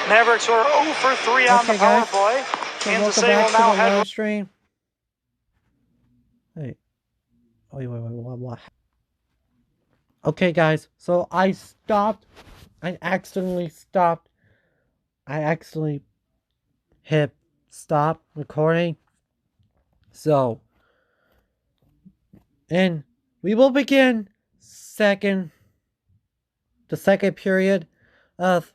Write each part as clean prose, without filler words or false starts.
Mavericks are 0 for 3 on the power play. Kansas City will now head live stream. Wait. Wait, what? Okay, guys. So I stopped. I accidentally stopped. I accidentally hit stop recording. So, and we will begin the second period of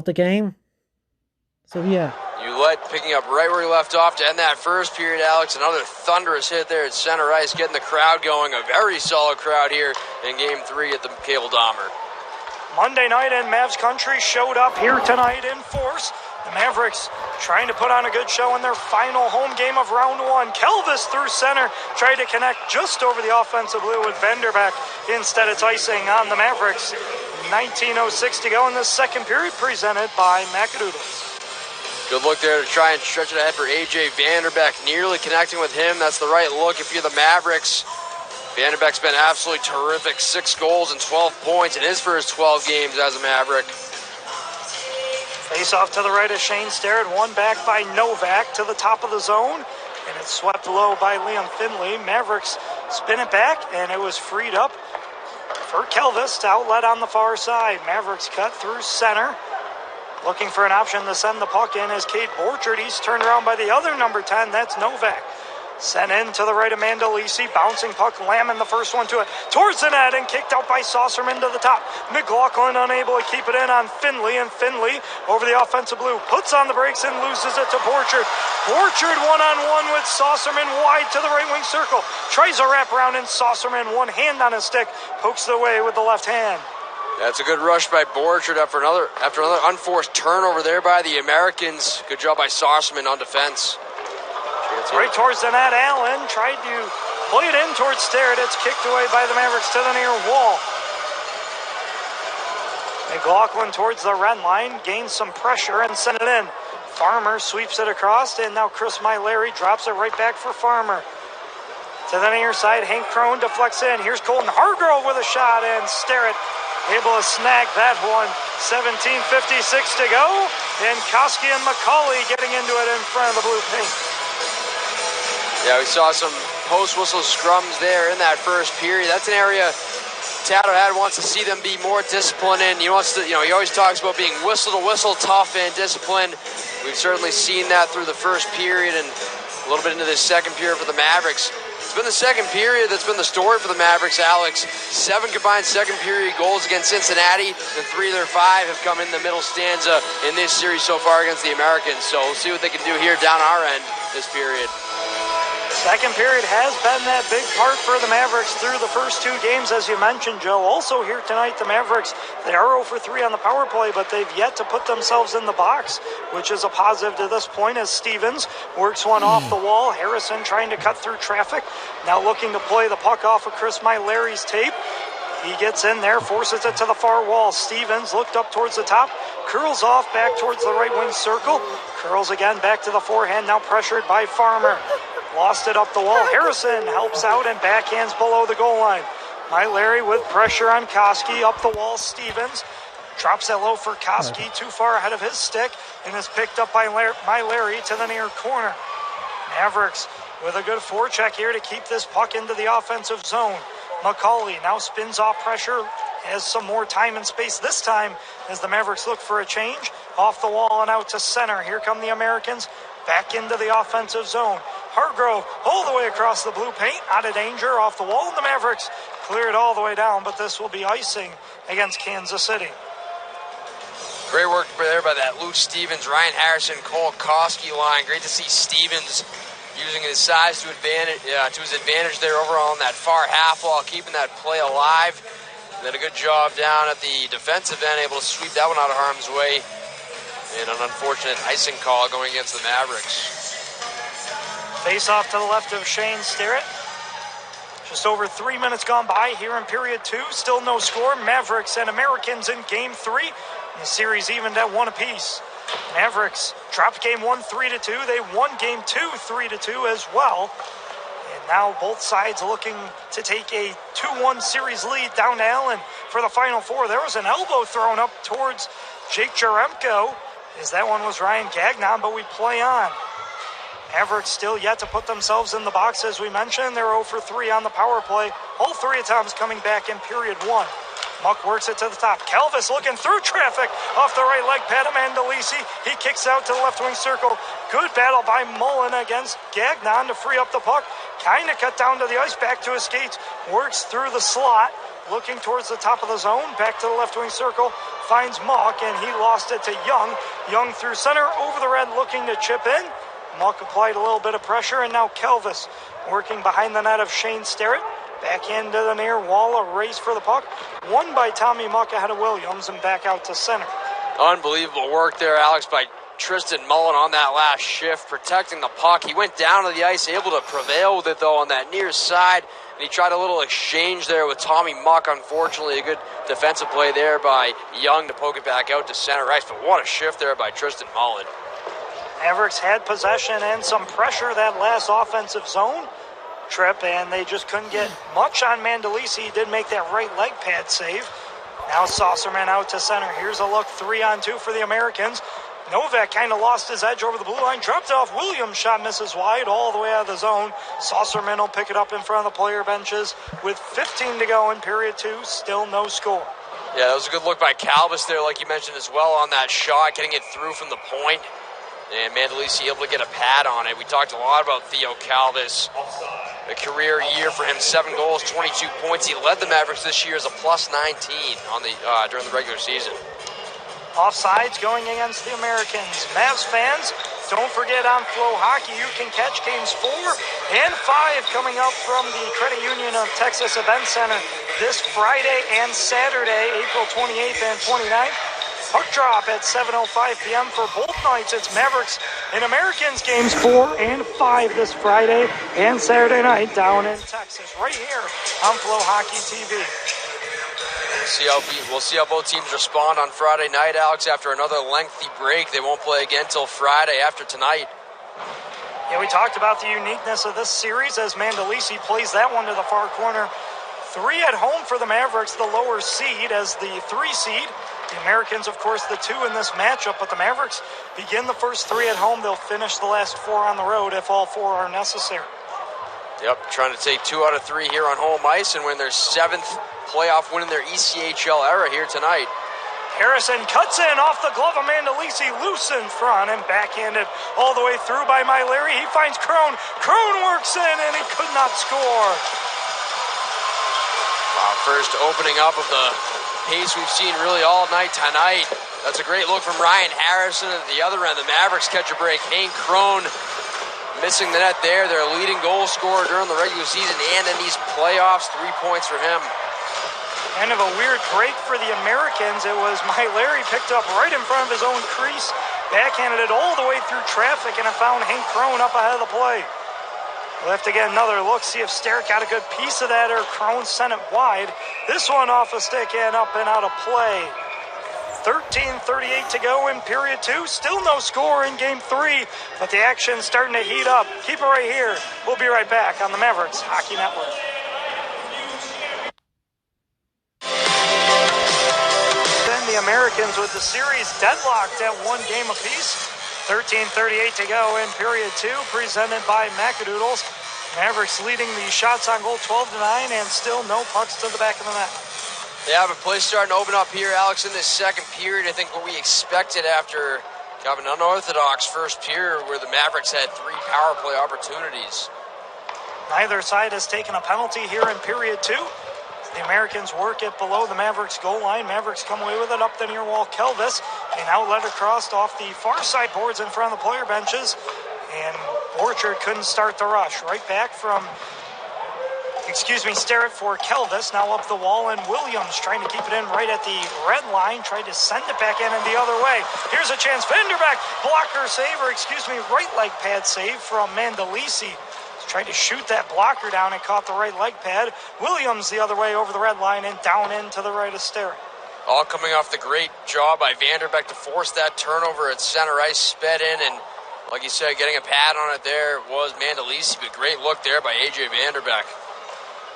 the game. So yeah. You led, picking up right where you left off to end that first period, Alex. Another thunderous hit there at center ice, getting the crowd going. A very solid crowd here in Game 3 at the Cable Dahmer. Monday night in Mavs country showed up here tonight in force. The Mavericks trying to put on a good show in their final home game of round 1. Kelvis through center, tried to connect just over the offensive blue with Vanderbeck. Instead, it's icing on the Mavericks. 19:06 to go in the second period, presented by Macadoodles. Good look there to try and stretch it ahead for A.J. Vanderbeck. Nearly connecting with him. That's the right look if you're the Mavericks. Vanderbeck's been absolutely terrific. 6 goals and 12 points in his first 12 games as a Maverick. Face off to the right of Shane Starrett. One back by Novak to the top of the zone. And it's swept low by Liam Finley. Mavericks spin it back, and it was freed up for Kelvis to outlet on the far side. Mavericks cut through center. Looking for an option to send the puck in as Cade Borchard. He's turned around by the other number 10. That's Novak. Sent in to the right of Mandalisi. Bouncing puck, Lamb the first one to it. Towards the net and kicked out by Saucerman to the top. McLaughlin unable to keep it in on Finley. And Finley over the offensive blue. Puts on the brakes and loses it to Borchard. Borchard one-on-one with Saucerman wide to the right wing circle. Tries a wraparound and Saucerman, one hand on his stick. Pokes it away with the left hand. That's a good rush by Borchard after another unforced turnover there by the Americans. Good job by Saucerman on defense. Right towards the net, Allen tried to play it in towards Starrett. It's kicked away by the Mavericks to the near wall. McLaughlin towards the red line, gains some pressure and sent it in. Farmer sweeps it across, and now Chris Myleri drops it right back for Farmer. To the near side, Hank Crone deflects in. Here's Colton Hargrove with a shot, and Starrett able to snag that one. 17:56 to go, and Koski and McCauley getting into it in front of the blue paint. Yeah, we saw some post-whistle scrums there in that first period. That's an area Tatterhead wants to see them be more disciplined in. He wants to, he always talks about being whistle-to-whistle, tough and disciplined. We've certainly seen that through the first period and a little bit into this second period for the Mavericks. It's been the second period that's been the story for the Mavericks, Alex. 7 combined second period goals against Cincinnati, and 3 of their 5 have come in the middle stanza in this series so far against the Americans. So we'll see what they can do here down our end this period. Second period has been that big part for the Mavericks through the first 2 games, as you mentioned, Joe. Also here tonight, the Mavericks, they are 0 for 3 on the power play, but they've yet to put themselves in the box, which is a positive to this point as Stevens works one off the wall. Harrison trying to cut through traffic. Now looking to play the puck off of Chris Myleri's tape. He gets in there, forces it to the far wall. Stevens looked up towards the top, curls off back towards the right wing circle. Curls again back to the forehand, now pressured by Farmer. Lost it up the wall. Harrison helps out and backhands below the goal line. Myleri with pressure on Koski. Up the wall, Stevens. Drops it low for Koski, too far ahead of his stick, and is picked up by Myleri to the near corner. Mavericks with a good forecheck here to keep this puck into the offensive zone. McCauley now spins off pressure, has some more time and space this time as the Mavericks look for a change. Off the wall and out to center. Here come the Americans back into the offensive zone. Hargrove all the way across the blue paint, out of danger, off the wall, and the Mavericks clear it all the way down, but this will be icing against Kansas City. Great work there by that Luke Stevens, Ryan Harrison, Cole Koski line. Great to see Stevens using his size to his advantage there overall in that far half wall, keeping that play alive. And then a good job down at the defensive end, able to sweep that one out of harm's way. And an unfortunate icing call going against the Mavericks. Face off to the left of Shane Starrett. Just over 3 minutes gone by here in period 2. Still no score. Mavericks and Americans in game 3. And the series evened at 1 apiece. Mavericks dropped game 1 3-2. They won game 2 3-2 as well. And now both sides looking to take a 2-1 series lead down to Allen for the Final Four. There was an elbow thrown up towards Jake Jaremko, as that one was Ryan Gagnon, but we play on. Mavericks still yet to put themselves in the box, as we mentioned. They're 0 for 3 on the power play. All 3 attempts coming back in period 1. Muck works it to the top. Calvis looking through traffic off the right leg pad of Mandolisi. He kicks out to the left wing circle. Good battle by Mullen against Gagnon to free up the puck. Kind of cut down to the ice, back to his skates. Works through the slot, looking towards the top of the zone. Back to the left wing circle. Finds Muck, and he lost it to Young. Young through center, over the red, looking to chip in. Muck applied a little bit of pressure, and now Calvis working behind the net of Shane Sterrett. Back into the near wall, a race for the puck. Won by Tommy Muck ahead of Williams, and back out to center. Unbelievable work there, Alex, by Tristan Mullen on that last shift, protecting the puck. He went down to the ice, able to prevail with it, though, on that near side. And he tried a little exchange there with Tommy Muck. Unfortunately, a good defensive play there by Young to poke it back out to center ice. But what a shift there by Tristan Mullen. Mavericks had possession and some pressure that last offensive zone trip, and they just couldn't get much on Mandolisi. He did make that right leg pad save. Now Saucerman out to center. Here's a look, 3-on-2 for the Americans. Novak kind of lost his edge over the blue line, dropped it off. Williams shot misses wide all the way out of the zone. Saucerman will pick it up in front of the player benches with 15 to go in period 2. Still no score. Yeah, that was a good look by Calvis there, like you mentioned as well, on that shot, getting it through from the point. And Mandolisi able to get a pad on it. We talked a lot about Theo Calvis. A career year for him, 7 goals, 22 points. He led the Mavericks this year as a +19 on the during the regular season. Offsides going against the Americans. Mavs fans, don't forget on Flow Hockey, you can catch games 4 and 5 coming up from the Credit Union of Texas Event Center this Friday and Saturday, April 28th and 29th. Puck drop at 7:05 p.m. for both nights. It's Mavericks and Americans games 4 and 5 this Friday and Saturday night down in Texas, right here on Flow Hockey TV. We'll see how both teams respond on Friday night, Alex, after another lengthy break. They won't play again till Friday after tonight. Yeah, we talked about the uniqueness of this series as Mandolisi plays that one to the far corner. 3 at home for the Mavericks, the lower seed as the 3 seed. The Americans, of course, the 2 in this matchup, but the Mavericks begin the first 3 at home. They'll finish the last 4 on the road if all 4 are necessary. Yep, trying to take 2 out of 3 here on home ice and win their 7th playoff win in their ECHL era here tonight. Harrison cuts in off the glove of Mandolisi, loose in front and backhanded all the way through by Myleri. He finds Crone. Crone works in and he could not score. Wow, first opening up of the pace we've seen really all night tonight. That's a great look from Ryan Harrison at the other end. The Mavericks catch a break. Hank Crone missing the net there. Their leading goal scorer during the regular season and in these playoffs. 3 points for him. Kind of a weird break for the Americans. It was Myleri picked up right in front of his own crease, backhanded it all the way through traffic, and it found Hank Crone up ahead of the play. We'll have to get another look, see if Sterrett got a good piece of that or Crone sent it wide. This one off a stick and up and out of play. 13:38 to go in period 2. Still no score in game 3, but the action's starting to heat up. Keep it right here. We'll be right back on the Mavericks Hockey Network. Then the Americans with the series deadlocked at 1 game apiece. 13:38 to go in period 2, presented by Macadoodles. Mavericks leading the shots on goal 12-9 and still no pucks to the back of the net. Yeah, but play starting to open up here, Alex, in this second period. I think what we expected after kind of an unorthodox first period where the Mavericks had 3 power play opportunities. Neither side has taken a penalty here in period 2. The Americans work it below the Mavericks goal line. Mavericks come away with it up the near wall. Kelvis, an outlet across off the far side boards in front of the player benches. And Orchard couldn't start the rush. Right back from, Sterrett for Kelvis. Now up the wall, and Williams trying to keep it in right at the red line. Tried to send it back in and the other way. Here's a chance. Vanderbeck, blocker save, right leg pad save from Mandolisi. Tried to shoot that blocker down and caught the right leg pad. Williams the other way over the red line and down into the right of Sterrett. All coming off the great job by Vanderbeck to force that turnover at center ice, sped in, and like you said, getting a pad on it there was Mandolisi, but great look there by A.J. Vanderbeck.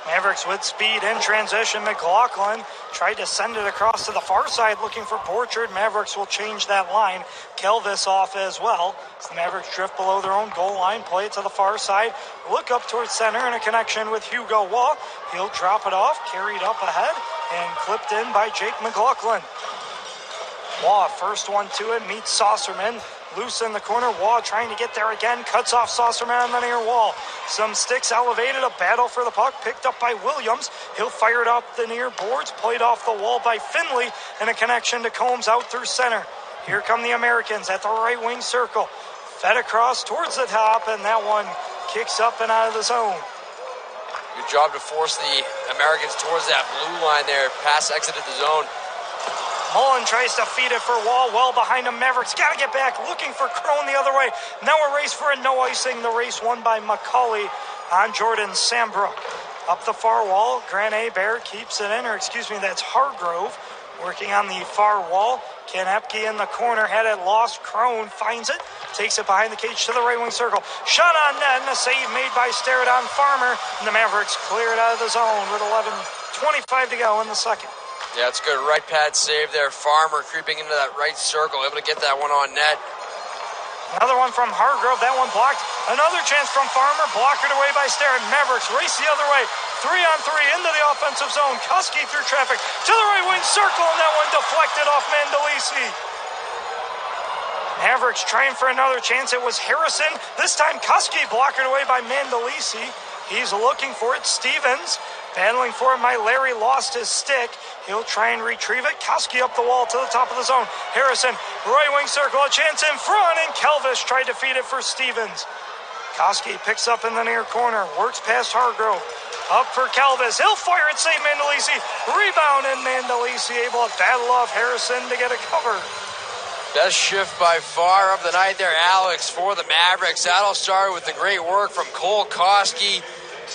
Mavericks with speed in transition. McLaughlin tried to send it across to the far side looking for Borchard. Mavericks will change that line. Kelvis off as well. So the Mavericks drift below their own goal line, play it to the far side, look up towards center, and a connection with Hugo Waugh. He'll drop it off, carried up ahead, and clipped in by Jake McLaughlin. Waugh, first one to it, meets Saucerman. Loose in the corner, Waugh trying to get there again, cuts off Saucerman on the near wall. Some sticks elevated, a battle for the puck, picked up by Williams. He'll fire it up the near boards, played off the wall by Finley, and a connection to Combs out through center. Here come the Americans at the right wing circle. Fed across towards the top, and that one kicks up and out of the zone. Good job to force the Americans towards that blue line there. Pass exited the zone. Mullen tries to feed it for Wall, well behind him. Mavericks got to get back, looking for Crone the other way. Now a race for a no icing. The race won by McCauley on Jordan Sambrook. Up the far wall, Grant Hebert keeps it in, that's Hargrove working on the far wall. Ken Epke in the corner, had it lost. Crone finds it, takes it behind the cage to the right wing circle. Shot on net, and a save made by Steradon Farmer. And the Mavericks clear it out of the zone with 11:25 to go in the second. Yeah, it's a good right pad save there. Farmer creeping into that right circle, able to get that one on net. Another one from Hargrove, that one blocked. Another chance from Farmer, blocked away by Sterrett. Mavericks race the other way. 3-on-3 into the offensive zone. Kuski through traffic to the right wing circle, and that one deflected off Mandolisi. Mavericks trying for another chance. It was Harrison. This time Kuski blocked away by Mandolisi. He's looking for it. Stevens battling for it. My Larry lost his stick. He'll try and retrieve it. Koski up the wall to the top of the zone. Harrison, right wing circle, a chance in front, and Kelvis tried to feed it for Stevens. Koski picks up in the near corner, works past Hargrove. Up for Kelvis. He'll fire it, save Mandolisi. Rebound, and Mandolisi able to battle off Harrison to get a cover. Best shift by far of the night there, Alex, for the Mavericks. That'll start with the great work from Cole Koski.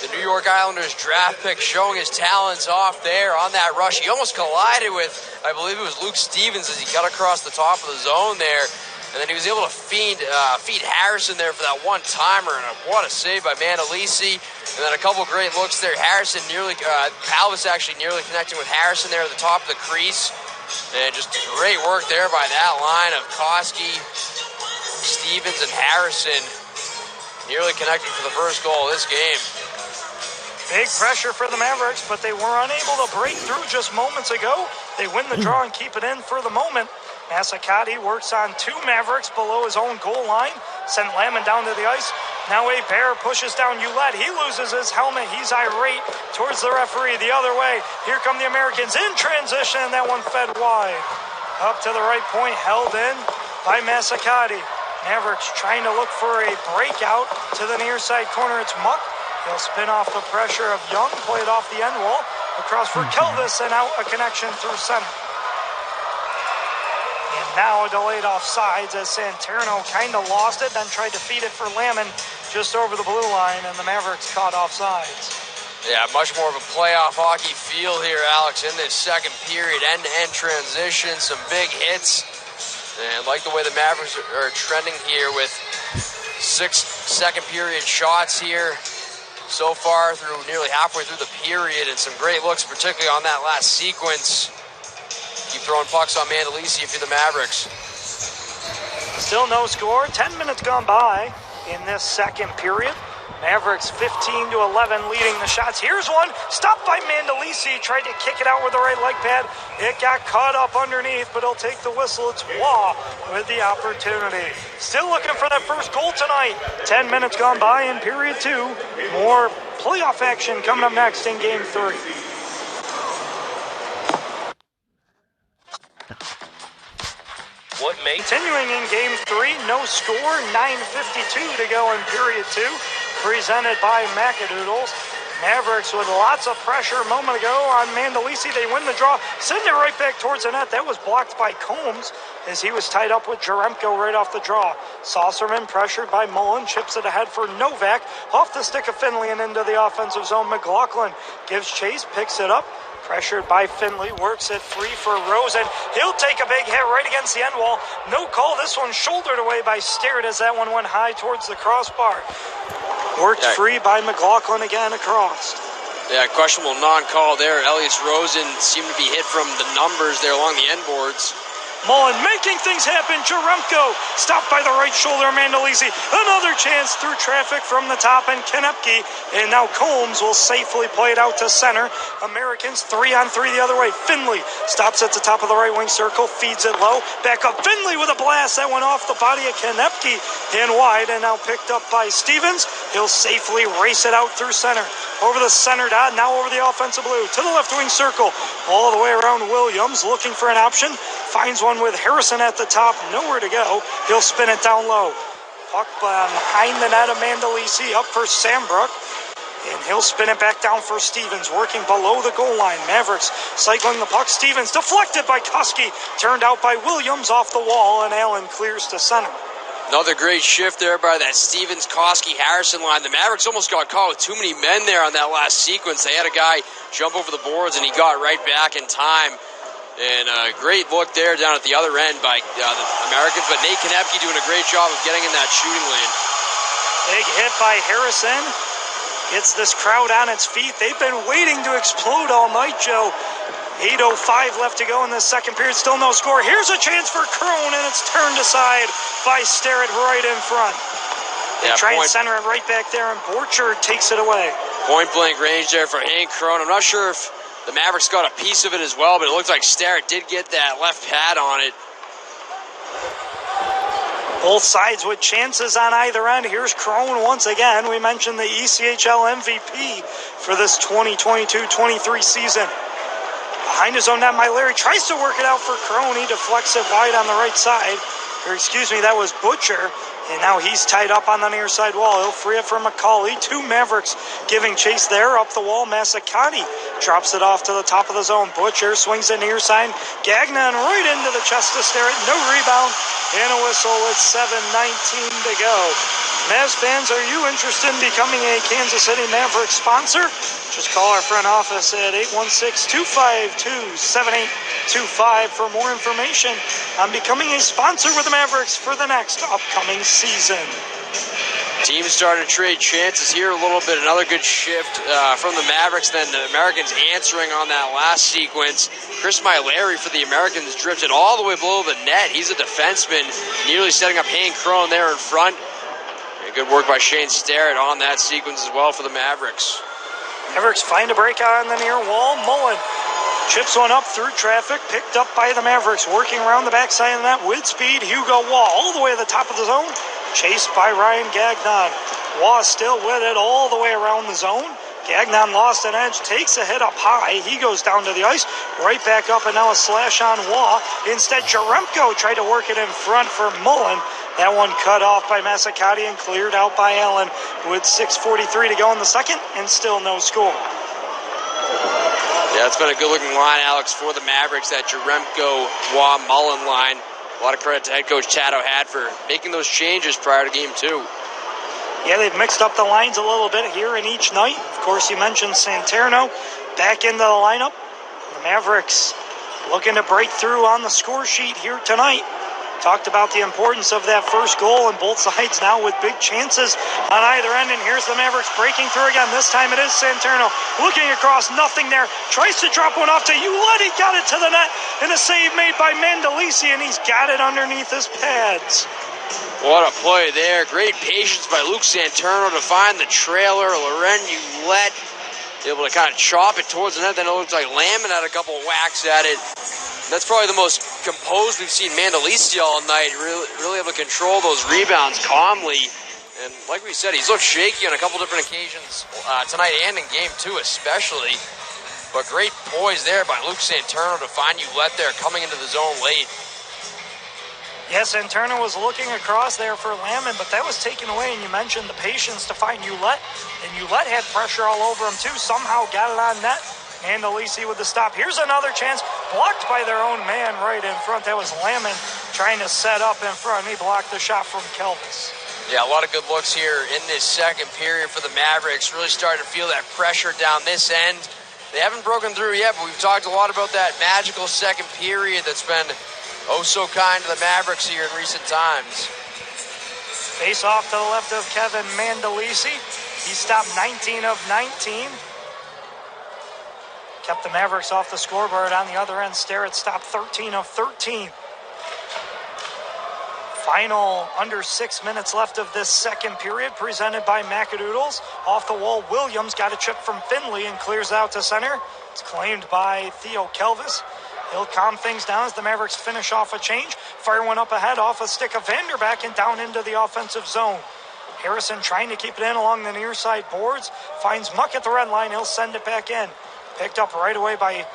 The New York Islanders draft pick showing his talents off there on that rush. He almost collided with, I believe it was Luke Stevens as he got across the top of the zone there. And then he was able to feed Harrison there for that one-timer. And what a save by Mandolisi. And then a couple great looks there. Harrison Palvis actually nearly connecting with Harrison there at the top of the crease. And just great work there by that line of Koski, Stevens, and Harrison. Nearly connecting for the first goal of this game. Big pressure for the Mavericks, but they were unable to break through just moments ago. They win the draw and keep it in for the moment. Massacati works on two Mavericks below his own goal line, sent Lamon down to the ice. Now a Bear pushes down Ouellette. He loses his helmet. He's irate towards the referee the other way. Here come the Americans in transition, and that one fed wide. Up to the right point, held in by Massacati. Mavericks trying to look for a breakout to the near side corner. It's Muck. He'll spin off the pressure of Young, play it off the end wall, across for Kelvis, and out a connection through center. And now a delayed offsides as Santerno kind of lost it, then tried to feed it for Lamon just over the blue line, and the Mavericks caught offsides. Yeah, much more of a playoff hockey feel here, Alex, in this second period. End-to-end transition, some big hits. And like the way the Mavericks are trending here with 6 second period shots here so far through nearly halfway through the period, and some great looks, particularly on that last sequence. Keep throwing pucks on Mandolisi if you're the Mavericks. Still no score. 10 minutes gone by in this second period. Mavericks 15-11 leading the shots. Here's one, stopped by Mandolisi, tried to kick it out with the right leg pad. It got caught up underneath, but he'll take the whistle. It's Waugh with the opportunity. Still looking for that first goal tonight. 10 minutes gone by in period 2. More playoff action coming up next in game 3. Continuing in game 3, no score, 9:52 to go in period 2. Presented by Macadoodles. Mavericks with lots of pressure a moment ago on Mandolisi. They win the draw, send it right back towards the net. That was blocked by Combs as he was tied up with Jaremko right off the draw. Saucerman pressured by Mullen, chips it ahead for Novak. Off the stick of Finley and into the offensive zone. McLaughlin gives chase, picks it up. Pressured by Finley, works it free for Rosen. He'll take a big hit right against the end wall. No call. This one shouldered away by Sterrett as that one went high towards the crossbar. Worked free by McLaughlin again across. Yeah, questionable non-call there. Elias Rosen seemed to be hit from the numbers there along the end boards. Mullen making things happen. Jaremko stopped by the right shoulder. Mandolisi. Another chance through traffic from the top, and Konepke. And now Combs will safely play it out to center. Americans 3-on-3 the other way. Finley stops at the top of the right wing circle, feeds it low. Back up Finley with a blast. That went off the body of Konepke and wide, and now picked up by Stevens. He'll safely race it out through center. Over the center dot, now over the offensive blue. To the left wing circle. All the way around Williams, looking for an option. Finds one with Harrison at the top, nowhere to go. He'll spin it down low. Puck behind the net of Mandolisi, up for Sambrook. And he'll spin it back down for Stevens, working below the goal line. Mavericks cycling the puck. Stevens deflected by Kuski. Turned out by Williams off the wall, and Allen clears to center. Another great shift there by that Stevens, Koski, Harrison line. The Mavericks almost got caught with too many men there on that last sequence. They had a guy jump over the boards, and he got right back in time. And a great look there down at the other end by the Americans. But Nate Konepke doing a great job of getting in that shooting lane. Big hit by Harrison. Gets this crowd on its feet. They've been waiting to explode all night, Joe. 8:05 left to go in the second period. Still no score. Here's a chance for Crone, and it's turned aside by Starrett right in front. They try and center it right back there, and Borchard takes it away. Point blank range there for Hank Crone. I'm not sure if the Mavericks got a piece of it as well, but it looks like Starrett did get that left pad on it. Both sides with chances on either end. Here's Crone once again. We mentioned the ECHL MVP for this 2022-23 season. Behind his own net, Larry tries to work it out for Crone. He deflects it wide on the right side. Or excuse me, that was Butcher. And now he's tied up on the near side wall. He'll free it for McCauley. Two Mavericks giving chase there. Up the wall, Massacati drops it off to the top of the zone. Butcher swings it near side. Gagnon right into the chest of Starrett. No rebound. And a whistle with 7:19 to go. Mavs fans, are you interested in becoming a Kansas City Mavericks sponsor? Just call our front office at 816-252-7825 for more information on becoming a sponsor with the Mavericks for the next upcoming season. Teams started to trade chances here a little bit. Another good shift from the Mavericks. Then the Americans answering on that last sequence. Chris Myleri for the Americans drifted all the way below the net. He's a defenseman, nearly setting up Hank Crone there in front. Good work by Shane Starrett on that sequence as well for the Mavericks. Mavericks find a breakout on the near wall. Mullen chips one up through traffic, picked up by the Mavericks, working around the backside of the net with speed. Hugo Waugh all the way to the top of the zone, chased by Ryan Gagnon. Waugh still with it all the way around the zone. Gagnon lost an edge, takes a hit up high. He goes down to the ice, right back up, and now a slash on Waugh. Instead, Jaremko tried to work it in front for Mullen. That one cut off by Massacati and cleared out by Allen with 6:43 to go in the second, and still no score. Yeah, it's been a good-looking line, Alex, for the Mavericks, that Jaremko, Waugh, Mullen line. A lot of credit to head coach Tad O'Had for making those changes prior to game 2. Yeah, they've mixed up the lines a little bit here in each night. Of course, you mentioned Santerno back into the lineup. The Mavericks looking to break through on the score sheet here tonight. Talked about the importance of that first goal, and both sides now with big chances on either end. And here's the Mavericks breaking through again. This time it is Santerno looking across, nothing there. Tries to drop one off to Uletti, got it to the net, and a save made by Mandolisi, and he's got it underneath his pads. What a play there. Great patience by Luke Santerno to find the trailer. Loren Ulett able to kind of chop it towards the net. Then it looks like Lamb had a couple whacks at it. That's probably the most composed we've seen Mandolisi all night. Really able to control those rebounds calmly. And like we said, he's looked shaky on a couple different occasions tonight and in game 2 especially. But great poise there by Luke Santerno to find Ulett there coming into the zone late. Yes, Santerno was looking across there for Lammen, but that was taken away, and you mentioned the patience to find Ulett. And Ulett had pressure all over him too, somehow got it on net. Mandolisi with the stop. Here's another chance, blocked by their own man right in front. That was Lammen trying to set up in front. He blocked the shot from Kelvis. Yeah, a lot of good looks here in this second period for the Mavericks. Really starting to feel that pressure down this end. They haven't broken through yet, but we've talked a lot about that magical second period that's been oh so kind to the Mavericks here in recent times. Face off to the left of Kevin Mandolisi. He stopped 19 of 19. kept the Mavericks off the scoreboard. On the other end, Starrett stopped 13 of 13. Final under 6 minutes left of this second period, presented by Macadoodles. Off the wall, Williams got a chip from Finley and clears out to center. It's claimed by Theo Kelvis. He'll calm things down as the Mavericks finish off a change. Fire one up ahead off a stick of Vanderbeck and down into the offensive zone. Harrison trying to keep it in along the near side boards. Finds Muck at the red line. He'll send it back in. Picked up right away by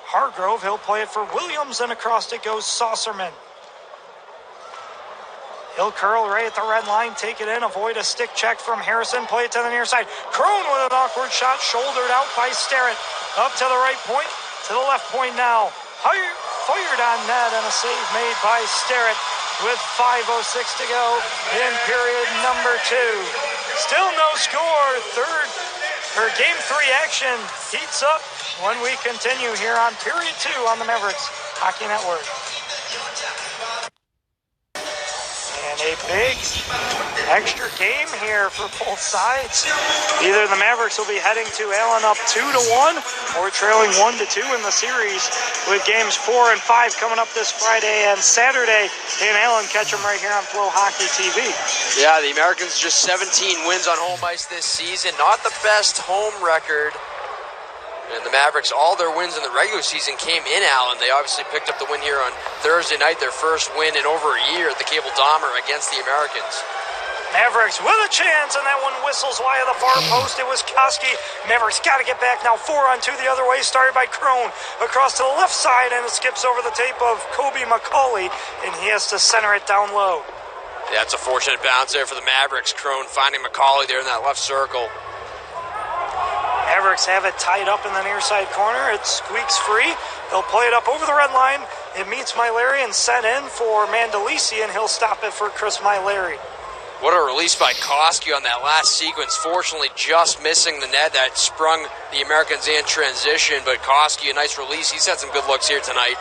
Hargrove. He'll play it for Williams, and across it goes Saucerman. He'll curl right at the red line, take it in, avoid a stick check from Harrison, play it to the near side. Crone with an awkward shot, shouldered out by Starrett. Up to the right point, to the left point now. Fired on net, and a save made by Starrett with 5:06 to go in period number 2. Still no score. Game 3 action heats up when we continue here on period 2 on the Mavericks Hockey Network. And a big extra game here for both sides. Either the Mavericks will be heading to Allen up 2-1 or trailing 1-2 in the series, with games 4 and 5 coming up this Friday and Saturday in Allen. Catch them right here on Flow Hockey TV. Yeah, the Americans just 17 wins on home ice this season. Not the best home record. And the Mavericks, all their wins in the regular season came in Allen. They obviously picked up the win here on Thursday night, their first win in over a year at the Cable Dahmer against the Americans. Mavericks with a chance, and that one whistles wide of the far post. It was Koski. Mavericks got to get back now. 4-on-2 the other way, started by Crone. Across to the left side, and it skips over the tape of Kobe McCauley, and he has to center it down low. Yeah, it's a fortunate bounce there for the Mavericks. Crone finding McCauley there in that left circle. Mavericks have it tied up in the near side corner. It squeaks free. They'll play it up over the red line. It meets Myleri and sent in for Mandalisi, and he'll stop it for Chris Myleri. What a release by Koski on that last sequence. Fortunately, just missing the net that sprung the Americans in transition. But Koski, a nice release. He's had some good looks here tonight.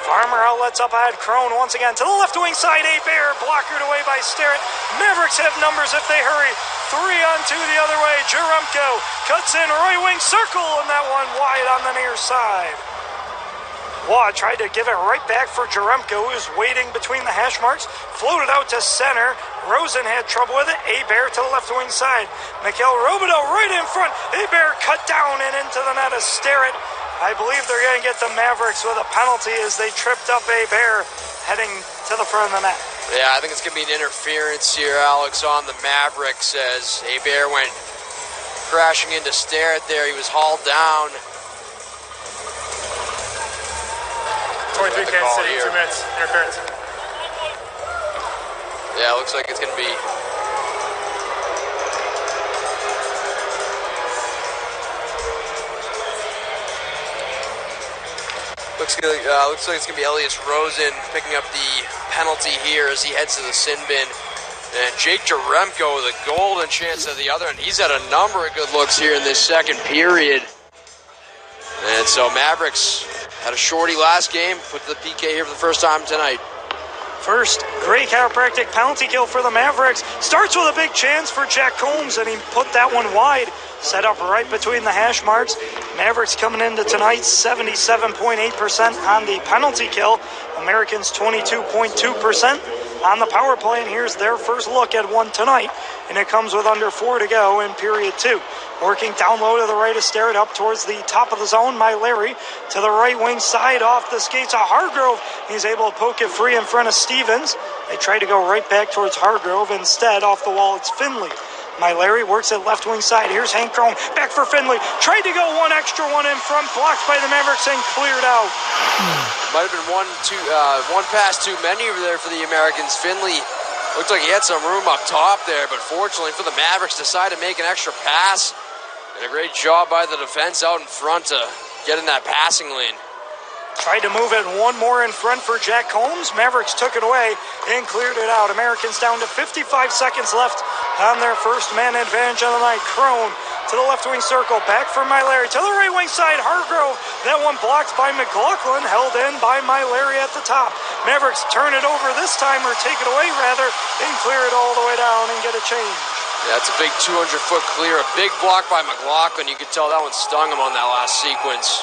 Farmer outlets up ahead. Crone once again to the left wing side. Bear blockered away by Starrett. Mavericks have numbers if they hurry. 3-on-2 the other way. Jaremko cuts in right wing circle, and that one wide on the near side. Waugh tried to give it right back for Jaremko, who's waiting between the hash marks. Floated out to center. Rosen had trouble with it. Bear to the left wing side. Mikhail Robideau right in front. Bear cut down and into the net of Starrett. I believe they're going to get the Mavericks with a penalty as they tripped up Bear heading to the front of the net. Yeah, I think it's going to be an interference here, Alex, on the Mavericks as Bear went crashing into Starrett there. He was hauled down. 23 Kansas City, 2 minutes, interference. Yeah, it looks like it's going to be... Looks like it's going to be Elias Rosen picking up the penalty here as he heads to the sin bin. And Jake Jaremko with a golden chance at the other end. He's had a number of good looks here in this second period. And so Mavericks had a shorty last game, put the PK here for the first time tonight. First, great chiropractic penalty kill for the Mavericks. Starts with a big chance for Jack Combs, and he put that one wide. Set up right between the hash marks. Mavericks coming into tonight 77.8% on the penalty kill. Americans 22.2% on the power play, and here's their first look at one tonight. And it comes with under 4 to go in period 2. Working down low to the right of Starrett up towards the top of the zone. Myleri to the right wing side off the skates of Hargrove. He's able to poke it free in front of Stevens. They try to go right back towards Hargrove. Instead, off the wall, it's Finley. Myleri works at left wing side. Here's Hank Crone. Back for Finley. Tried to go one extra one in front. Blocked by the Mavericks and cleared out. Might have been one pass too many over there for the Americans. Finley looked like he had some room up top there, but fortunately for the Mavericks, decided to make an extra pass. And a great job by the defense out in front to get in that passing lane. Tried to move it one more in front for Jack Combs. Mavericks took it away and cleared it out. Americans down to 55 seconds left on their first man advantage of the night. Crone to the left wing circle. Back for Myleri to the right wing side. Hargrove. That one blocked by McLaughlin. Held in by Myleri at the top. Mavericks turn it over this time, or take it away rather, and clear it all the way down and get a change. Yeah, that's a big 200-foot clear. A big block by McLaughlin. You could tell that one stung him on that last sequence.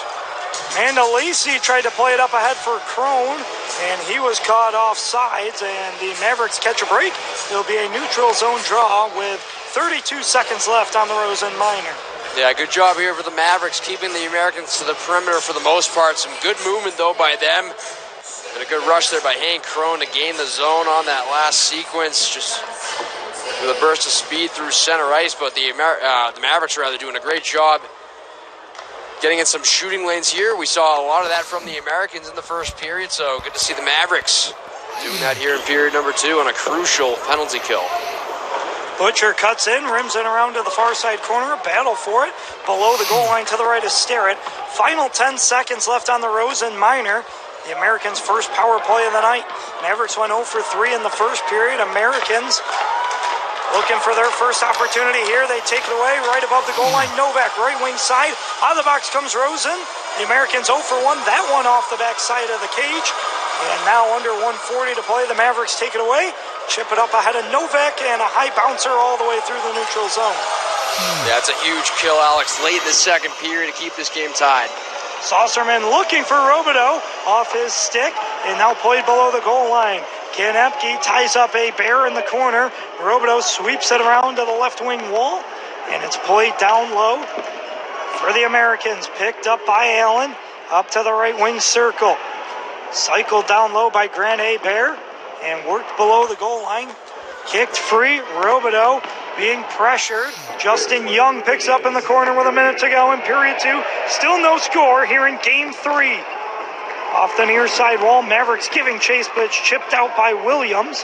Mandolisi tried to play it up ahead for Crone, and he was caught off sides, and the Mavericks catch a break. It'll be a neutral zone draw with 32 seconds left on the Rosen Minor. Yeah, good job here for the Mavericks, keeping the Americans to the perimeter for the most part. Some good movement, though, by them. And a good rush there by Hank Crone to gain the zone on that last sequence. Just with a burst of speed through center ice, but the Mavericks are doing a great job getting in some shooting lanes here. We saw a lot of that from the Americans in the first period, so good to see the Mavericks doing that here in period number 2 on a crucial penalty kill. Butcher cuts in, rims it around to the far side corner, battle for it. Below the goal line to the right is Starrett. Final 10 seconds left on the Rosen Minor. The Americans' first power play of the night. Mavericks went 0 for 3 in the first period. Americans looking for their first opportunity here. They take it away right above the goal line. Novak, right wing side. Out of the box comes Rosen. The Americans 0 for 1. That one off the back side of the cage. And now under 1:40 to play. The Mavericks take it away. Chip it up ahead of Novak, and a high bouncer all the way through the neutral zone. Yeah, it's a huge kill, Alex, late in the second period to keep this game tied. Saucerman looking for Robideau off his stick, and now played below the goal line. Ken Epke ties up a bear in the corner. Robideau sweeps it around to the left wing wall, and it's played down low for the Americans. Picked up by Allen, up to the right wing circle. Cycled down low by Grant Bear, and worked below the goal line. Kicked free, Robideau being pressured. Justin Young picks up in the corner with a minute to go in period 2. Still no score here in game 3. Off the near side wall, Mavericks giving chase, but it's chipped out by Williams.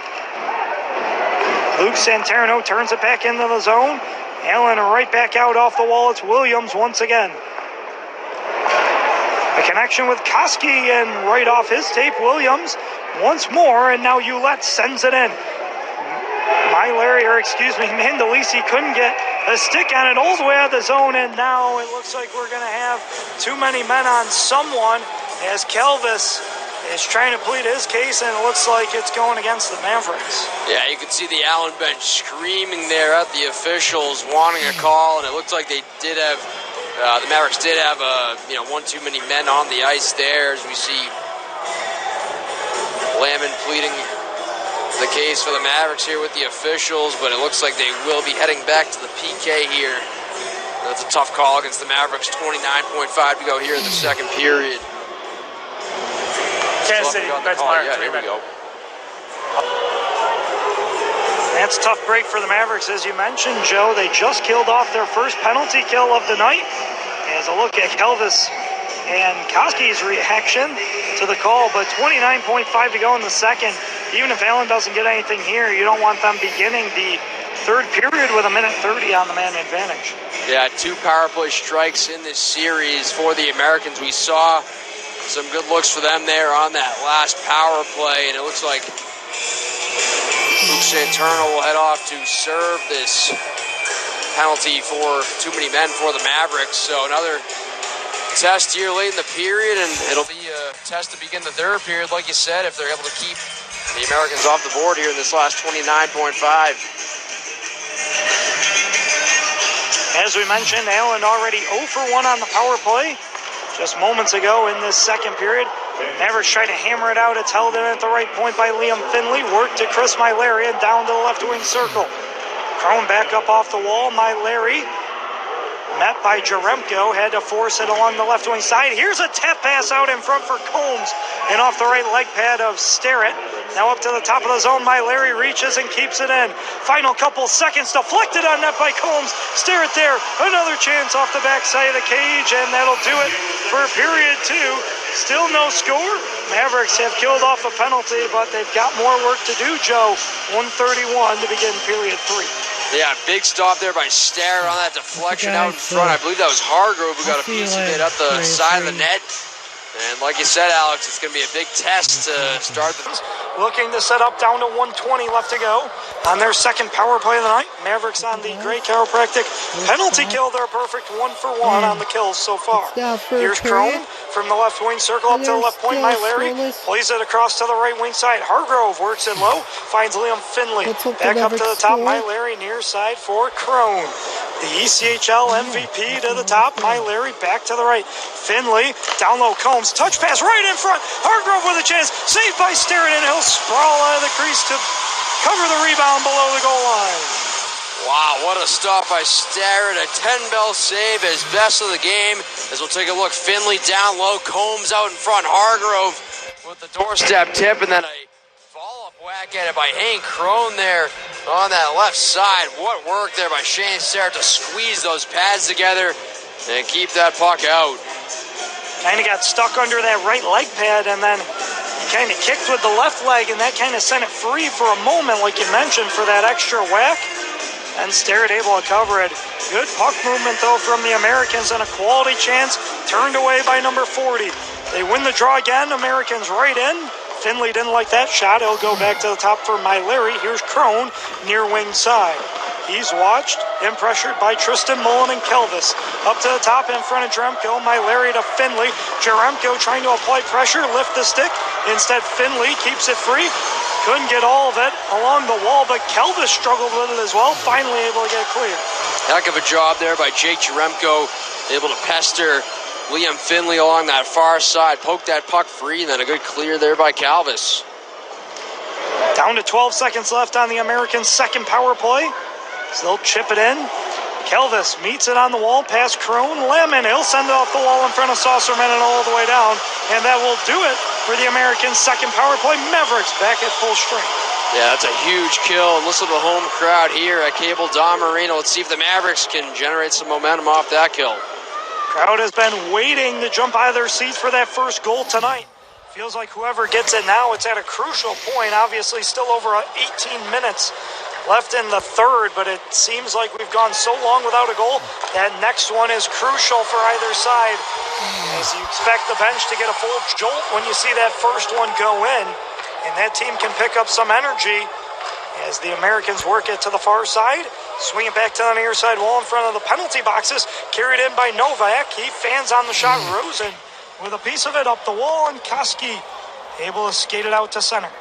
Luke Santerno turns it back into the zone. Allen right back out off the wall. It's Williams once again. A connection with Koski, and right off his tape, Williams once more, and now Ouellette sends it in. Mandolisi couldn't get a stick on it all the way out of the zone, and now it looks like we're going to have too many men on someone as Kelvis is trying to plead his case, and it looks like it's going against the Mavericks. Yeah, you can see the Allen bench screaming there at the officials, wanting a call, and it looks like they did have, the Mavericks did have, one too many men on the ice there, as we see Lamon pleading the case for the Mavericks here with the officials, but it looks like they will be heading back to the PK here. That's a tough call against the Mavericks. 29.5 to go here in the second period. Kansas City, benchmark. Yeah, here we go. That's a tough break for the Mavericks, as you mentioned, Joe. They just killed off their first penalty kill of the night. As a look at Kelvis and Koski's reaction to the call, but 29.5 to go in the second. Even if Allen doesn't get anything here, you don't want them beginning the third period with a minute 30 on the man advantage. Yeah, 2 power play strikes in this series for the Americans. We saw some good looks for them there on that last power play, and it looks like Luke Santerno will head off to serve this penalty for too many men for the Mavericks. So another test here late in the period, and it'll be a test to begin the third period, like you said, if they're able to keep the Americans off the board here in this last 29.5. As we mentioned, Allen already 0 for 1 on the power play just moments ago in this second period. Mavericks try to hammer it out. It's held in at the right point by Liam Finley. Work to Chris Myleri and down to the left wing circle. Crone back up off the wall. Myleri met by Jaremko, had to force it along the left wing side. Here's a tap pass out in front for Combs, and off the right leg pad of Starrett. Now up to the top of the zone, Myleri reaches and keeps it in. Final couple seconds, deflected on net by Combs. Starrett there, another chance off the backside of the cage, and that'll do it for period 2. Still no score. Mavericks have killed off a penalty, but they've got more work to do, Joe. 1:31 to begin period 3. Yeah, big stop there by Starrett on that deflection out in front. I believe that was Hargrove who got a piece of it at the side of the net. And like you said, Alex, it's going to be a big test to start the... Looking to set up down to 120 left to go on their second power play of the night. Mavericks on the great chiropractic penalty kill. They're perfect 1 for 1 on the kills so far. Here's Crone from the left wing circle up to the left point. Larry plays it across to the right wing side. Hargrove works it low, finds Liam Finley. Back up to the top. Larry near side for Crone. The ECHL MVP to the top. Larry back to the right. Finley down low. Combs touch pass right in front. Hargrove with a chance. Saved by Sterrett, and he'll sprawl out of the crease to cover the rebound below the goal line. Wow, what a stop by Sterrett. A 10-bell save, his best of the game. As we'll take a look, Finley down low, Combs out in front, Hargrove with the doorstep tip, and then a follow-up whack at it by Hank Crone there on that left side. What work there by Shane Sterrett to squeeze those pads together and keep that puck out. Kind of got stuck under that right leg pad, and then kind of kicked with the left leg, and that kind of sent it free for a moment, like you mentioned, for that extra whack. And Sterrett able to cover it. Good puck movement, though, from the Americans, and a quality chance turned away by number 40. They win the draw again. Americans right in. Finley didn't like that shot. He'll go back to the top for Larry. Here's Crone near wing side. He's watched and pressured by Tristan Mullen and Kelvis. Up to the top in front of Jeremko. Larry to Finley. Jeremko trying to apply pressure, lift the stick. Instead, Finley keeps it free. Couldn't get all of it along the wall, but Kelvis struggled with it as well. Finally able to get clear. Heck of a job there by Jake Jeremko. Able to pester Liam Finley along that far side. Poke that puck free, and then a good clear there by Calvis. Down to 12 seconds left on the Americans' second power play. So they'll chip it in. Kelvis meets it on the wall past Crone. Lemon, he'll send it off the wall in front of Saucerman and all the way down. And that will do it for the Americans' second power play. Mavericks back at full strength. Yeah, that's a huge kill. And listen to the home crowd here at Cable Dom Arena. Let's see if the Mavericks can generate some momentum off that kill. Crowd has been waiting to jump out of their seats for that first goal tonight. Feels like whoever gets it now, it's at a crucial point. Obviously still over 18 minutes left in the third, but it seems like we've gone so long without a goal. That next one is crucial for either side, as you expect the bench to get a full jolt when you see that first one go in, and that team can pick up some energy as the Americans work it to the far side. Swing it back to the near side wall in front of the penalty boxes. Carried in by Novak. He fans on the shot. Rosen with a piece of it up the wall, and Koski able to skate it out to center.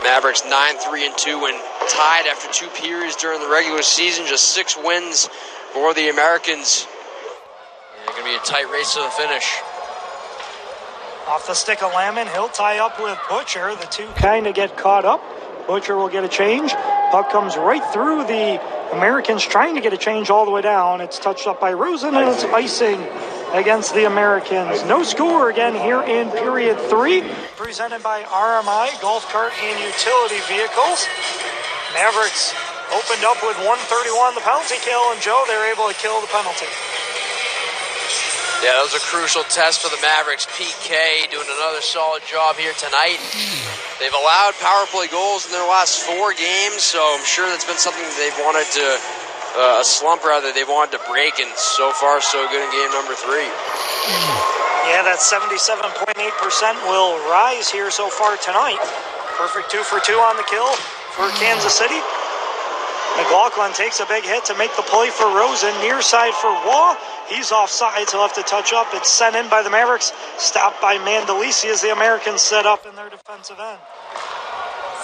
Mavericks 9-3-2 when tied after 2 periods during the regular season. Just 6 wins for the Americans. It's going to be a tight race to the finish. Off the stick of Lamon, he'll tie up with Butcher. The two kind of get caught up. Butcher will get a change. Puck comes right through the Americans, trying to get a change all the way down. It's touched up by Rosen, and it's icing against the Americans. No score again here in period 3. Presented by RMI Golf Cart and Utility Vehicles. Mavericks opened up with 131 the penalty kill, and Joe, they're able to kill the penalty. Yeah, that was a crucial test for the Mavericks. PK doing another solid job here tonight. They've allowed power play goals in their last 4 games, so I'm sure that's been something that they've wanted to, a slump rather, they've wanted to break, and so far so good in game number 3. Yeah, that 77.8% will rise here so far tonight. Perfect 2 for 2 on the kill for Kansas City. McLaughlin takes a big hit to make the play for Rosen. Near side for Waugh. He's offside, so he'll have to touch up. It's sent in by the Mavericks. Stopped by Mandalisi as the Americans set up in their defensive end.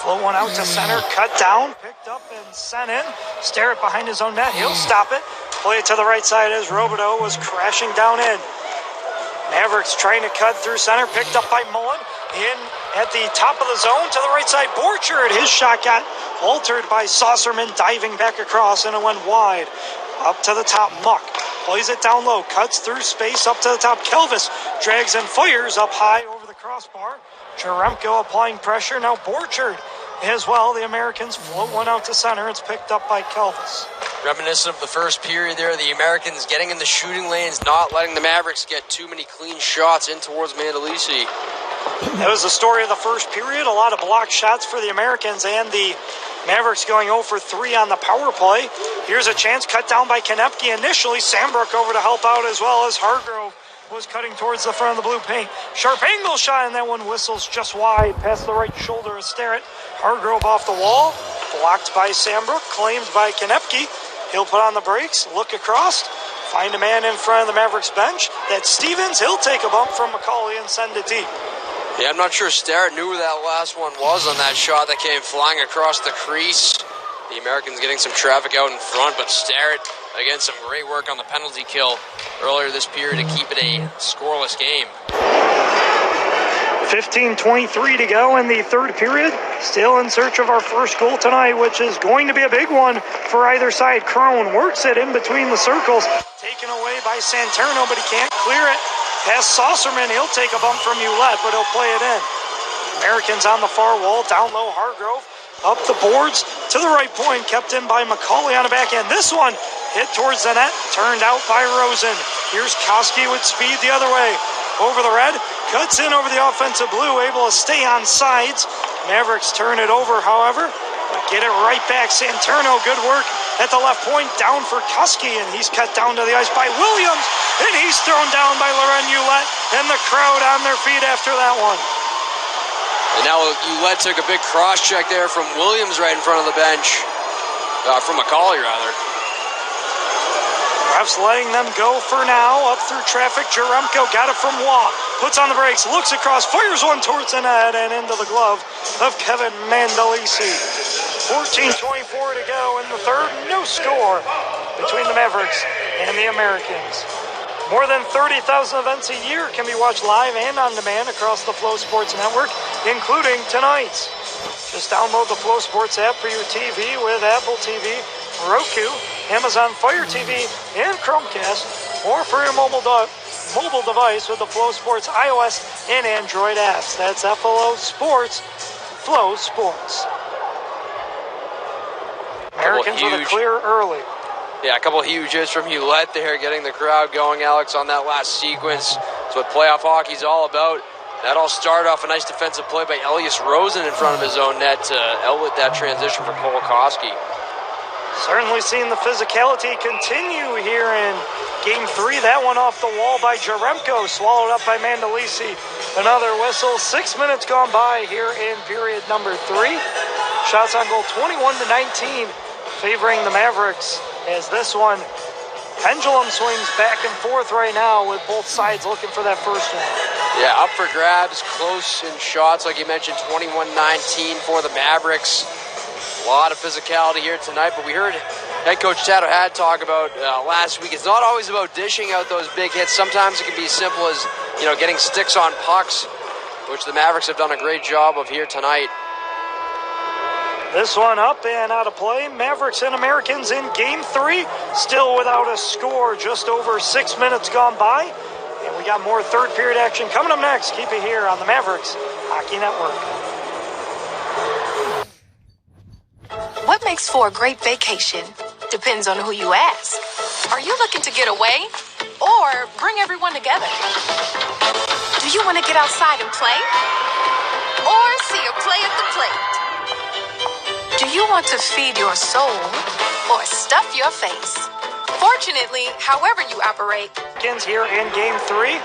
Float one out to center, cut down, picked up and sent in. Sterrett behind his own net. He'll stop it. Play it to the right side as Robideau was crashing down in. Mavericks trying to cut through center, picked up by Mullen. In at the top of the zone to the right side. Borchard, his shot got altered by Saucerman diving back across, and it went wide. Up to the top, Muck plays it down low, cuts through space up to the top. Kelvis drags and fires up high over the crossbar. Jeremko applying pressure. Now Borchard as well. The Americans float one out to center. It's picked up by Kelvis. Reminiscent of the first period there, the Americans getting in the shooting lanes, not letting the Mavericks get too many clean shots in towards Mandalisi. That was the story of the first period. A lot of blocked shots for the Americans, and the Mavericks going 0 for 3 on the power play. Here's a chance cut down by Konepke initially. Sambrook over to help out as well as Hargrove was cutting towards the front of the blue paint. Sharp angle shot, and that one whistles just wide past the right shoulder of Starrett. Hargrove off the wall, blocked by Sambrook, claimed by Konepke. He'll put on the brakes, look across, find a man in front of the Mavericks bench. That's Stevens. He'll take a bump from McCauley and send it deep. Yeah, I'm not sure Starrett knew where that last one was on that shot that came flying across the crease. The Americans getting some traffic out in front, but Starrett, again, some great work on the penalty kill earlier this period to keep it a scoreless game. 15:23 to go in the third period. Still in search of our first goal tonight, which is going to be a big one for either side. Crone works it in between the circles. Taken away by Santerno, but he can't clear it. Past Saucerman, he'll take a bump from Ouellette, but he'll play it in. Americans on the far wall, down low Hargrove. Up the boards to the right point, kept in by McCauley on the back end. This one hit towards the net, turned out by Rosen. Here's Koski with speed the other way. Over the red, cuts in over the offensive blue, able to stay on sides. Mavericks turn it over, however, but get it right back. Santerno, good work at the left point, down for Koski, and he's cut down to the ice by Williams, and he's thrown down by Laurent Ouellette, and the crowd on their feet after that one. And now Ouellette took a big cross-check there from Williams right in front of the bench. From McCauley, rather. Refs letting them go for now. Up through traffic, Jaremko got it from Waugh. Puts on the brakes, looks across, fires one towards the net and into the glove of Kevin Mandolisi. 14:24 to go in the third. No score between the Mavericks and the Americans. More than 30,000 events a year can be watched live and on demand across the Flow Sports Network, including tonight's. Just download the Flow Sports app for your TV with Apple TV, Roku, Amazon Fire TV, and Chromecast, or for your mobile device with the Flow Sports iOS and Android apps. That's FLO Sports, Flow Sports. Americans with a clear early. Yeah, a couple of huge hits from Ouellette there, getting the crowd going, Alex, on that last sequence. That's what playoff hockey's all about. That all started off a nice defensive play by Elias Rosen in front of his own net to outlet that transition for Kolakowski. Certainly seeing the physicality continue here in Game 3. That one off the wall by Jaremko, swallowed up by Mandolisi. Another whistle. 6 minutes gone by here in period number 3. Shots on goal 21-19, favoring the Mavericks, as this one pendulum swings back and forth right now with both sides looking for that first one. Yeah, up for grabs, close in shots, like you mentioned, 21-19 for the Mavericks. A lot of physicality here tonight, but we heard head coach Tato had talk about last week. It's not always about dishing out those big hits. Sometimes it can be as simple as, getting sticks on pucks, which the Mavericks have done a great job of here tonight. This one up and out of play. Mavericks and Americans in Game 3, still without a score. Just over 6 minutes gone by. And we got more third period action coming up next. Keep it here on the Mavericks Hockey Network. What makes for a great vacation depends on who you ask. Are you looking to get away or bring everyone together? Do you want to get outside and play or see a play at the plate? Do you want to feed your soul or stuff your face? Fortunately, however you operate. Here in Game 3.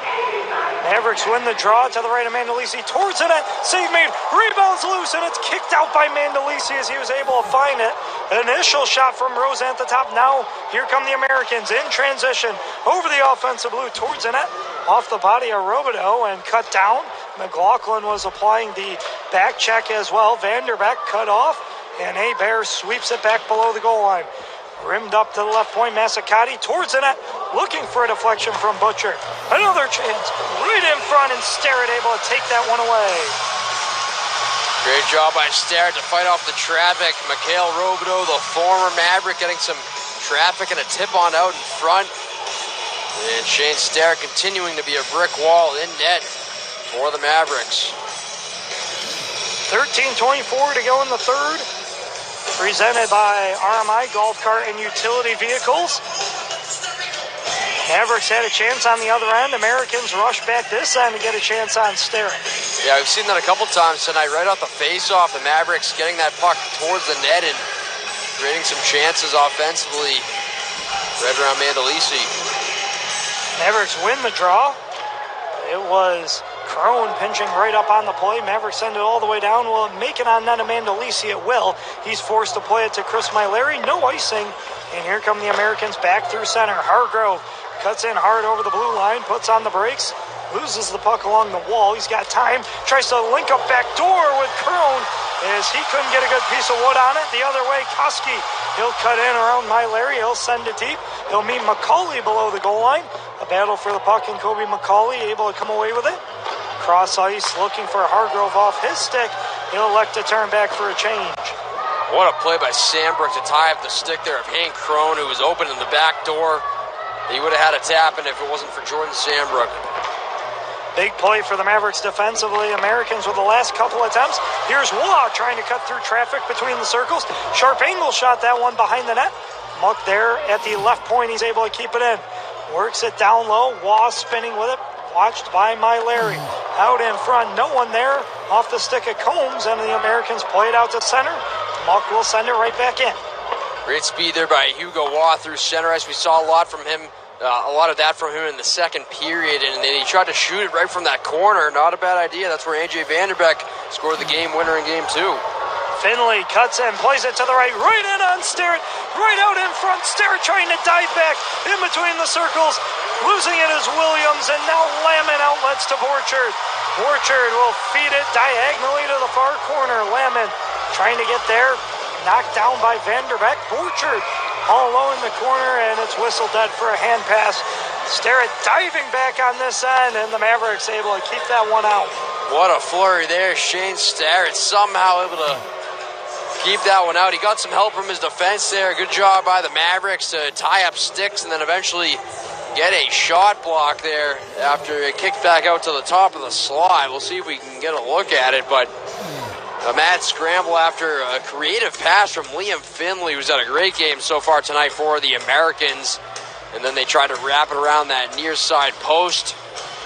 Mavericks win the draw to the right of Mandolisi towards the net. Save made. Rebounds loose, and it's kicked out by Mandolisi as he was able to find it. Initial shot from Rosen at the top. Now, here come the Americans in transition over the offensive blue towards the net. Off the body of Robideau and cut down. McLaughlin was applying the back check as well. Vanderbeck cut off, and Hebert sweeps it back below the goal line. Rimmed up to the left point, Massacati towards the net, looking for a deflection from Butcher. Another chance right in front, and Starrett able to take that one away. Great job by Starrett to fight off the traffic. Mikhail Robideau, the former Maverick, getting some traffic and a tip on out in front. And Shane Starrett continuing to be a brick wall in net for the Mavericks. 13:24 to go in the third. Presented by RMI Golf Cart and Utility Vehicles. Mavericks had a chance on the other end. Americans rushed back this end to get a chance on Starrett. Yeah, we've seen that a couple times tonight. Right off the face-off, the Mavericks getting that puck towards the net and creating some chances offensively right around Mandolisi. Mavericks win the draw. It was Crone pinching right up on the play. Mavericks send it all the way down. Will make it on net of Mandolisi? It will. He's forced to play it to Chris Myleri. No icing. And here come the Americans back through center. Hargrove cuts in hard over the blue line, puts on the brakes, loses the puck along the wall. He's got time, tries to link up back door with Crone as he couldn't get a good piece of wood on it. The other way, Koski, he'll cut in around Myleri. He'll send it deep. He'll meet McCauley below the goal line. A battle for the puck, and Kobe McCauley able to come away with it. Cross ice, looking for Hargrove off his stick. He'll elect to turn back for a change. What a play by Sandbrook to tie up the stick there of Hank Crone, who was open in the back door. He would have had a tap in if it wasn't for Jordan Sandbrook. Big play for the Mavericks defensively. Americans with the last couple attempts. Here's Waugh trying to cut through traffic between the circles. Sharp angle shot, that one behind the net. Muck there at the left point. He's able to keep it in. Works it down low. Waugh spinning with it. Watched by Myleri. Out in front, no one there. Off the stick of Combs, and the Americans play it out to center. Muck will send it right back in. Great speed there by Hugo Waugh through center ice. We saw a lot from him. A lot of that from him in the second period, and then he tried to shoot it right from that corner. Not a bad idea. That's where AJ Vanderbeek scored the game winner in game 2. Finley cuts in, plays it to the right in on Sterrett, right out in front. Sterrett trying to dive back in between the circles. Losing it is Williams, and now Lamon outlets to Borchard. Borchard will feed it diagonally to the far corner. Lamon trying to get there, knocked down by Vanderbeek. Borchard all low in the corner, and it's whistled dead for a hand pass. Sterrett diving back on this end, and the Mavericks able to keep that one out. What a flurry there. Shane Sterrett somehow able to keep that one out. He got some help from his defense there. Good job by the Mavericks to tie up sticks and then eventually get a shot block there after it kicked back out to the top of the slot. We'll see if we can get a look at it, but a mad scramble after a creative pass from Liam Finley, who's had a great game so far tonight for the Americans. And then they try to wrap it around that near side post.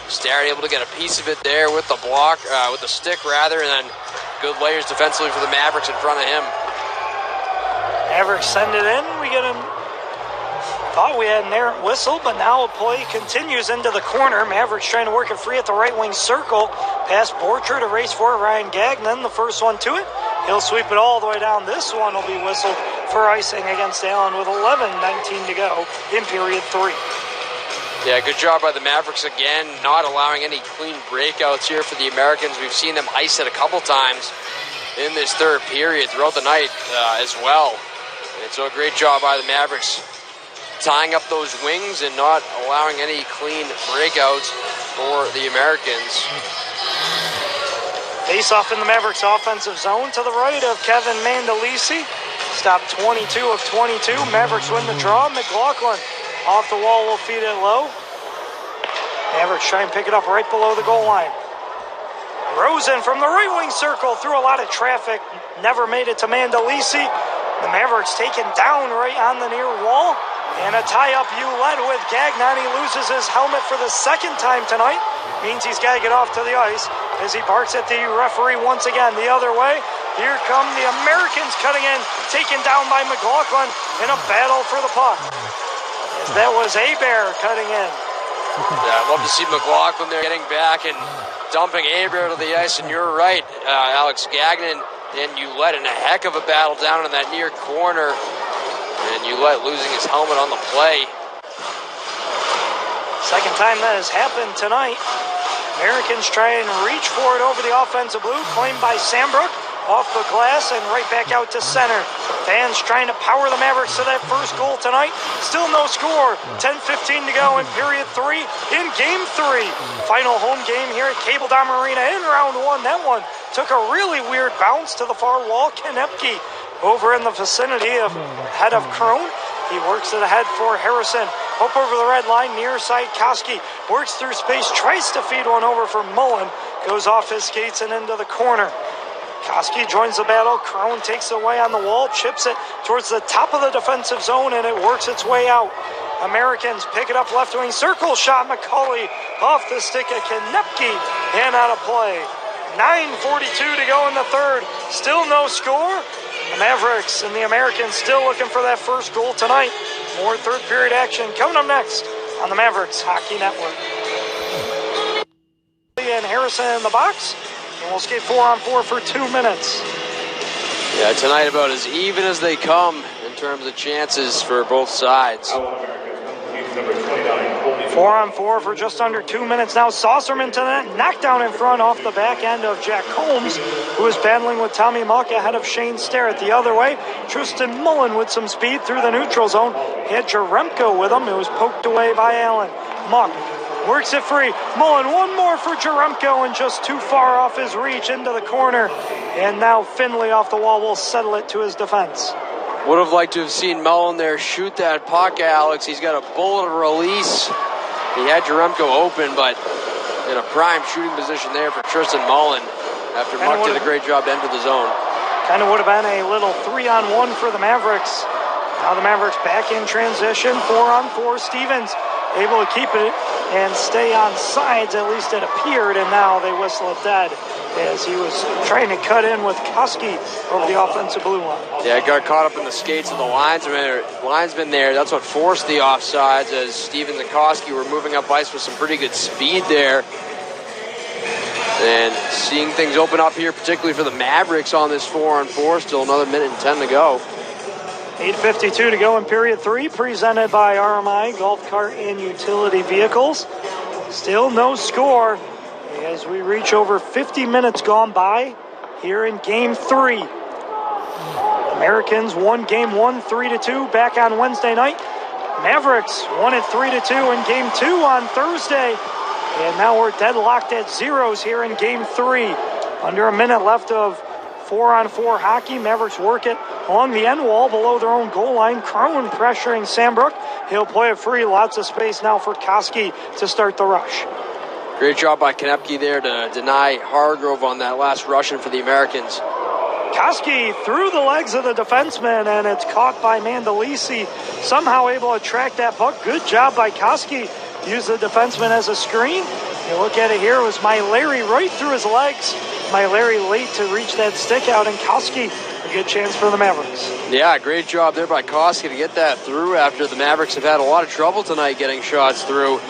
Sterrett able to get a piece of it there with the block, with the stick rather, and then good layers defensively for the Mavericks in front of him. Mavericks send it in. We get him. Thought we had an errant whistle, but now a play continues into the corner. Mavericks trying to work it free at the right wing circle. Past Borchard, a race for Ryan Gagnon, the first one to it. He'll sweep it all the way down. This one will be whistled for icing against Allen with 11:19 to go in period 3. Yeah, good job by the Mavericks again, not allowing any clean breakouts here for the Americans. We've seen them ice it a couple times in this third period throughout the night as well. And so a great job by the Mavericks tying up those wings and not allowing any clean breakouts for the Americans. Face off in the Mavericks offensive zone to the right of Kevin Mandolisi. Stop 22 of 22. Mavericks win the draw. McLaughlin off the wall will feed it low. Mavericks try and pick it up right below the goal line. Rosen from the right wing circle through a lot of traffic. Never made it to Mandolisi. The Mavericks taken down right on the near wall. And a tie-up led with Gagnon. He loses his helmet for the second time tonight. Means he's got to get off to the ice as he barks at the referee once again. The other way, here come the Americans cutting in, taken down by McLaughlin in a battle for the puck. That was Hebert cutting in. Yeah, I'd love to see McLaughlin there getting back and dumping Hebert to the ice. And you're right, Alex Gagnon and Ouellette in a heck of a battle down in that near corner. And Ouellette losing his helmet on the play. Second time that has happened tonight. Americans try and reach for it over the offensive blue. Claimed by Sandbrook. Off the glass and right back out to center. Fans trying to power the Mavericks to that first goal tonight. Still no score. 10:15 to go in period 3 in game 3. Final home game here at Cable Dome Arena in round 1. That one took a really weird bounce to the far wall. Konepke over in the vicinity of head of Crone. He works it ahead for Harrison. Up over the red line, near side Koski. Works through space, tries to feed one over for Mullen. Goes off his skates and into the corner. Koski joins the battle. Crone takes it away on the wall, chips it towards the top of the defensive zone, and it works its way out. Americans pick it up left wing circle shot. McCauley off the stick of Konepke and out of play. 9:42 to go in the third. Still no score. The Mavericks and the Americans still looking for that first goal tonight. More third period action coming up next on the Mavericks Hockey Network. and Harrison in the box. And we'll skate 4-on-4 for 2 minutes. Yeah, tonight about as even as they come in terms of chances for both sides. 4-on-4 for just under 2 minutes now. Saucerman to that knockdown in front off the back end of Jack Combs, who is battling with Tommy Muck ahead of Shane Starrett. The other way, Tristan Mullen with some speed through the neutral zone. He had Jaremko with him. It was poked away by Allen. Muck works it free. Mullen, one more for Jaremko, and just too far off his reach into the corner. And now Finley off the wall will settle it to his defense. Would have liked to have seen Mullen there shoot that puck, Alex. He's got a bullet release. He had Jaremko open, but in a prime shooting position there for Tristan Mullen after Muck did a great job to enter the zone. Kind of would have been a little 3-on-1 for the Mavericks. Now the Mavericks back in transition, 4-on-4. Stevens able to keep it and stay on sides, at least it appeared, and now they whistle it dead as he was trying to cut in with Koski over the offensive blue line. Yeah, got caught up in the skates of the linesman there. That's what forced the offsides, as Stevens and Koski were moving up ice with some pretty good speed there. And seeing things open up here, particularly for the Mavericks on this 4-on-4. Still another minute and 10 to go. 8:52 to go in period 3, presented by RMI Golf Cart and Utility Vehicles. Still no score as we reach over 50 minutes gone by here in Game 3. Americans won Game 1 3-2 back on Wednesday night. Mavericks won it 3-2 in Game 2 on Thursday. And now we're deadlocked at zeros here in Game 3. Under a minute left of 4-on-4 hockey. Mavericks work it along the end wall below their own goal line. Crown pressuring Sandbrook. He'll play it free. Lots of space now for Koski to start the rush. Great job by Konepke there to deny Hargrove on that last rush in for the Americans. Koski through the legs of the defenseman, and it's caught by Mandolisi. Somehow able to track that puck. Good job by Koski. Use the defenseman as a screen. You look at it here, it was Larry right through his legs. Larry late to reach that stick out, and Koski a good chance for the Mavericks. Yeah, great job there by Koski to get that through after the Mavericks have had a lot of trouble tonight getting shots through.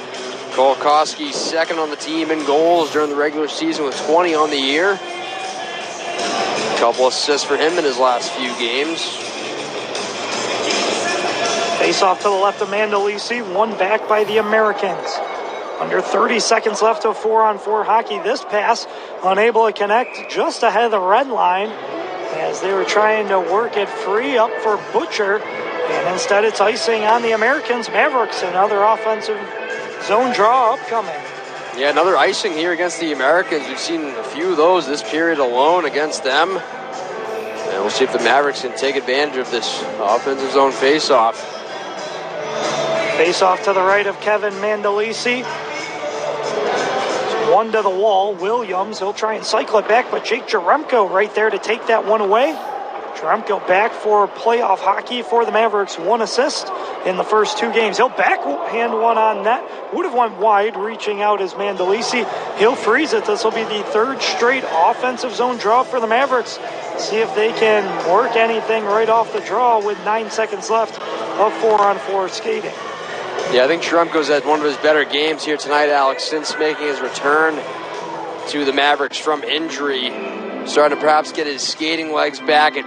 Cole Koski second on the team in goals during the regular season with 20 on the year. A couple assists for him in his last few games. Face off to the left of Mandolisi, one back by the Americans. Under 30 seconds left of 4-on-4 hockey. This pass unable to connect just ahead of the red line as they were trying to work it free up for Butcher. And instead it's icing on the Americans. Mavericks, another offensive zone draw upcoming. Yeah, another icing here against the Americans. We've seen a few of those this period alone against them. And we'll see if the Mavericks can take advantage of this offensive zone face-off. Face-off to the right of Kevin Mandolisi. One to the wall. Williams, he'll try and cycle it back, but Jake Jaremko right there to take that one away. Jaremko back for playoff hockey for the Mavericks. 1 assist in the first 2 games. He'll backhand one on net. Would have went wide, reaching out as Mandolisi. He'll freeze it. This will be the 3rd straight offensive zone draw for the Mavericks. See if they can work anything right off the draw with 9 seconds left of 4-on-4 skating. Yeah, I think Jaremko's had one of his better games here tonight, Alex, since making his return to the Mavericks from injury. Starting to perhaps get his skating legs back. You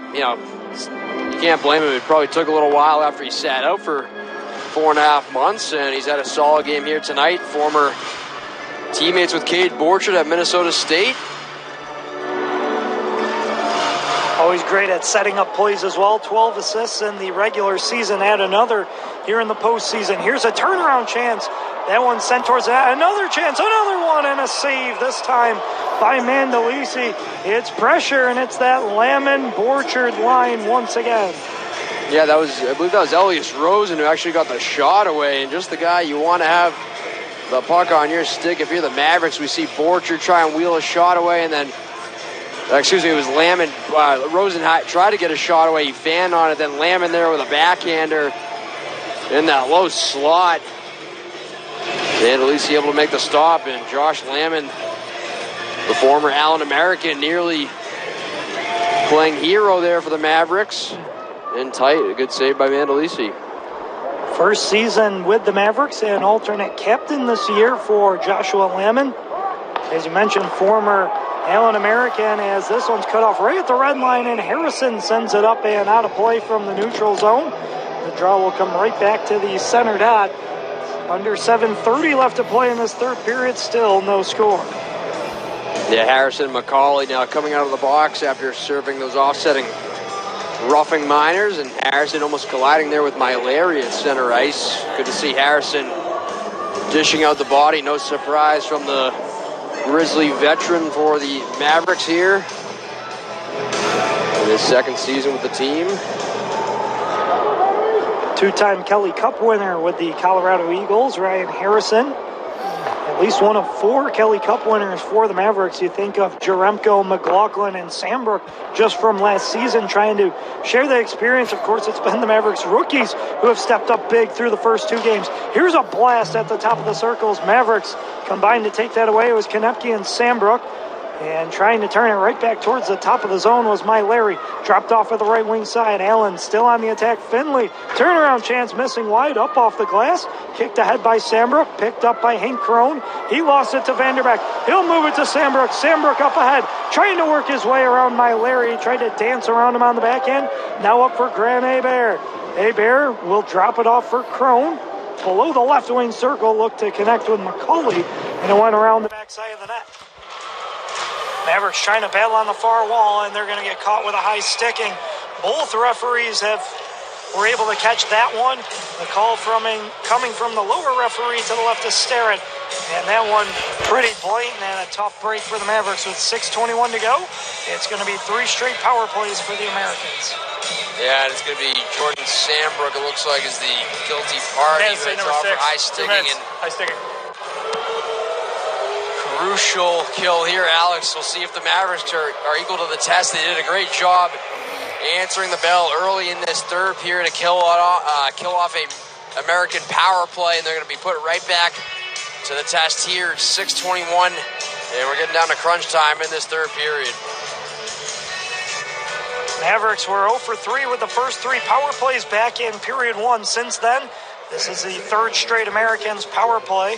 can't blame him. It probably took a little while after he sat out for 4.5 months, and he's had a solid game here tonight. Former teammates with Cade Borchard at Minnesota State. Always great at setting up plays as well. 12 assists in the regular season. Add another here in the postseason. Here's a turnaround chance. That one sent towards that. Another chance, another one, and a save this time by Mandolisi. It's pressure, and it's that Lamon-Borchard line once again. Yeah, I believe that was Elias Rosen who actually got the shot away, and just the guy you want to have the puck on your stick. If you're the Mavericks, we see Borchard try and wheel a shot away, and then it was Lamon. Rosen tried to get a shot away. He fanned on it. Then Lamon there with a backhander in that low slot. And at least he able to make the stop. And Josh Lamon, the former Allen American, nearly playing hero there for the Mavericks. In tight. A good save by Mandolisi. First season with the Mavericks and alternate captain this year for Joshua Lamon. as you mentioned, former Allen American, as this one's cut off right at the red line, and Harrison sends it up and out of play from the neutral zone. The draw will come right back to the center dot. Under 7:30 left to play in this third period, still no score. Yeah, Harrison McCauley now coming out of the box after serving those offsetting roughing minors, and Harrison almost colliding there with Larry at center ice. Good to see Harrison dishing out the body. No surprise from the Grizzly veteran for the Mavericks here in his second season with the team. Two-time Kelly Cup winner with the Colorado Eagles, Ryan Harrison. At least one of 4 Kelly Cup winners for the Mavericks. You think of Jaremko, McLaughlin, and Sambrook just from last season trying to share the experience. Of course, it's been the Mavericks rookies who have stepped up big through the first 2 games. Here's a blast at the top of the circles. Mavericks combined to take that away. It was Konecki and Sambrook. And trying to turn it right back towards the top of the zone was Larry. Dropped off of the right wing side. Allen still on the attack. Finley, turnaround chance, missing wide, up off the glass. Kicked ahead by Sambrook. Picked up by Hank Crone. He lost it to Vanderbeck. He'll move it to Sambrook. Sambrook up ahead, trying to work his way around Larry. Tried to dance around him on the back end. Now up for Grant Hebert. Hebert will drop it off for Crone. Below the left wing circle, looked to connect with McCauley, and it went around the backside of the net. Mavericks trying to battle on the far wall, and they're going to get caught with a high sticking. Both referees were able to catch that one. The call coming from the lower referee to the left of Starrett. And that one pretty blatant and a tough break for the Mavericks with 6:21 to go. It's going to be 3 straight power plays for the Americans. Yeah, and it's going to be Jordan Sambrook, it looks like, is the guilty party. Say number 6. For high sticking. High sticking. Crucial kill here, Alex. We'll see if the Mavericks are equal to the test. They did a great job answering the bell early in this third period to kill off a American power play, and they're going to be put right back to the test here. 6:21, and we're getting down to crunch time in this third period. Mavericks were 0 for 3 with the first 3 power plays back in period 1. Since then, this is the 3rd straight Americans power play.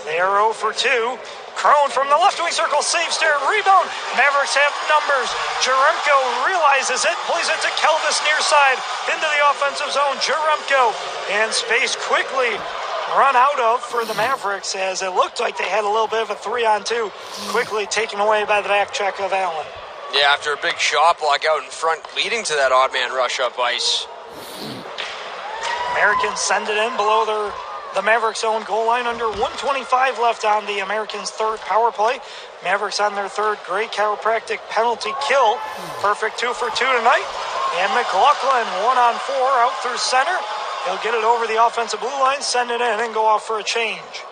They are 0 for 2. Crone from the left wing circle, saves there, rebound. Mavericks have numbers. Jaremko realizes it, plays it to Kelvis near side, into the offensive zone. Jaremko, and space quickly run out of for the Mavericks, as it looked like they had a little bit of a 3-on-2, quickly taken away by the back check of Allen. Yeah, after a big shot block out in front, leading to that odd man rush up ice. Americans send it in below the Mavericks' own goal line. Under 1:25 left on the Americans' 3rd power play. Mavericks on their 3rd great chiropractic penalty kill. Perfect 2 for 2 tonight. And McLaughlin 1-on-4 out through center. He'll get it over the offensive blue line, send it in, and go off for a change.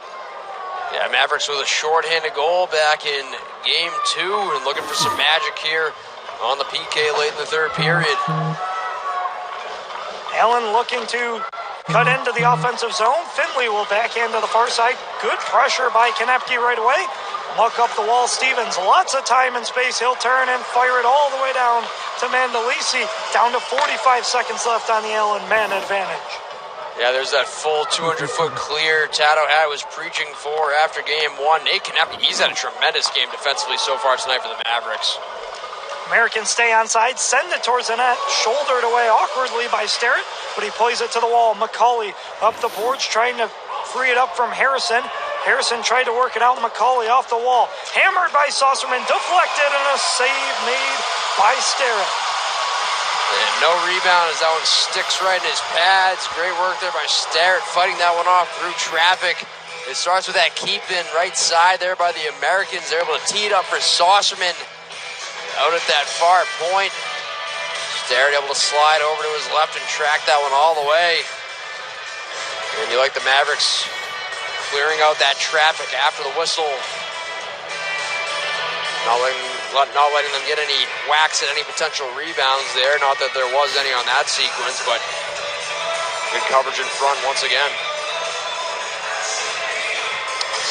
Yeah, Mavericks with a shorthanded goal back in game 2, and looking for some magic here on the PK late in the third period. Allen looking to cut into the offensive zone. Finley will backhand to the far side. Good pressure by Konecki right away. Muck up the wall. Stevens, lots of time and space. He'll turn and fire it all the way down to Mandolisi. Down to 45 seconds left on the Allen man advantage. Yeah, there's that full 200-foot clear Tato was preaching for after game 1. Nate Konecki, he's had a tremendous game defensively so far tonight for the Mavericks. Americans stay onside, send it towards the net, shouldered away awkwardly by Starrett, but he plays it to the wall. McCauley up the boards, trying to free it up from Harrison. Harrison tried to work it out. McCauley off the wall, hammered by Saucerman, deflected, and a save made by Starrett. And no rebound as that one sticks right in his pads. Great work there by Starrett, fighting that one off through traffic. It starts with that keep-in right side there by the Americans. They're able to tee it up for Saucerman out at that far point. Starrett able to slide over to his left and track that one all the way. And you like the Mavericks clearing out that traffic after the whistle. Not letting them get any whacks at any potential rebounds there. Not that there was any on that sequence, but good coverage in front once again.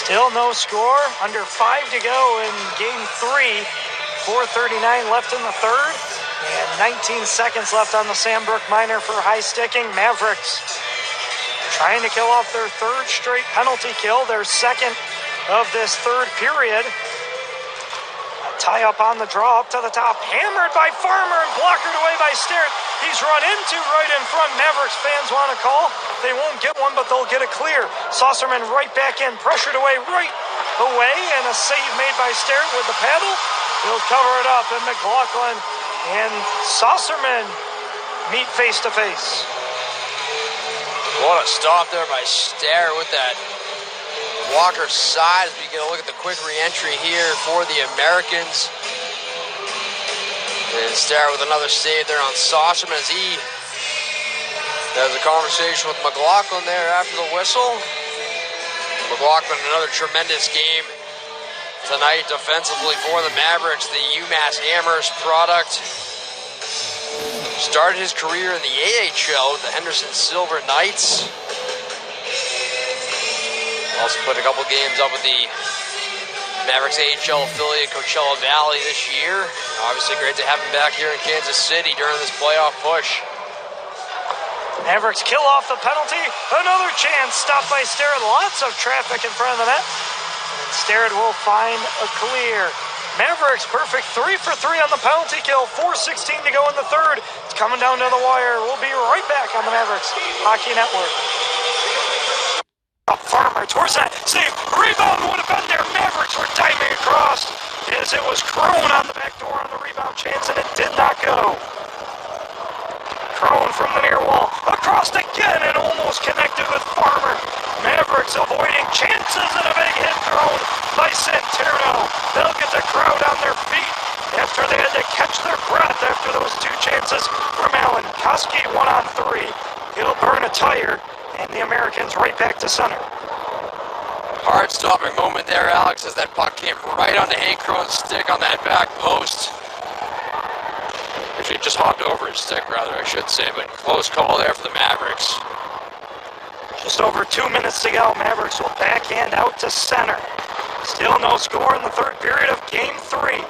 Still no score. Under 5 to go in game 3. 4:39 left in the third. And 19 seconds left on the Sambrook minor for high sticking. Mavericks trying to kill off their 3rd straight penalty kill. Their 2nd of this third period. Tie up on the draw, up to the top, hammered by Farmer and blockered away by Sterrett. He's run into right in front. Mavericks fans want to call. They won't get one, but they'll get it clear. Saucerman right back in, pressured away, right away, and a save made by Sterrett with the paddle. He'll cover it up, and McLaughlin and Saucerman meet face to face. What a stop there by Sterrett with that Walker's side as we get a look at the quick re-entry here for the Americans. And Sterrett with another save there on Saucerman as he has a conversation with McLaughlin there after the whistle. McLaughlin, another tremendous game tonight defensively for the Mavericks, the UMass Amherst product. Started his career in the AHL with the Henderson Silver Knights. Also put a couple games up with the Mavericks AHL affiliate Coachella Valley this year. Obviously great to have him back here in Kansas City during this playoff push. Mavericks kill off the penalty. Another chance stopped by Sterrett. Lots of traffic in front of the net. And Sterrett will find a clear. Mavericks perfect 3 for 3 on the penalty kill. 4:16 to go in the third. It's coming down to the wire. We'll be right back on the Mavericks Hockey Network. Farmer towards that save. Rebound would have been there. Mavericks were diving across as it was Crone on the back door on the rebound chance, and it did not go. Crone from the near wall. Across again and almost connected with Farmer. Mavericks avoiding chances and a big hit thrown by Santerno. They'll get the crowd on their feet after they had to catch their breath after those two chances from Allen. Koski 1-on-3. He'll burn a tire. And the Americans right back to center. Hard stopping moment there, Alex, as that puck came right on the Hank Crone's stick on that back post. Actually, just hopped over his stick, rather, I should say, but close call there for the Mavericks. Just over 2 minutes to go. Mavericks will backhand out to center. Still no score in the third period of Game 3.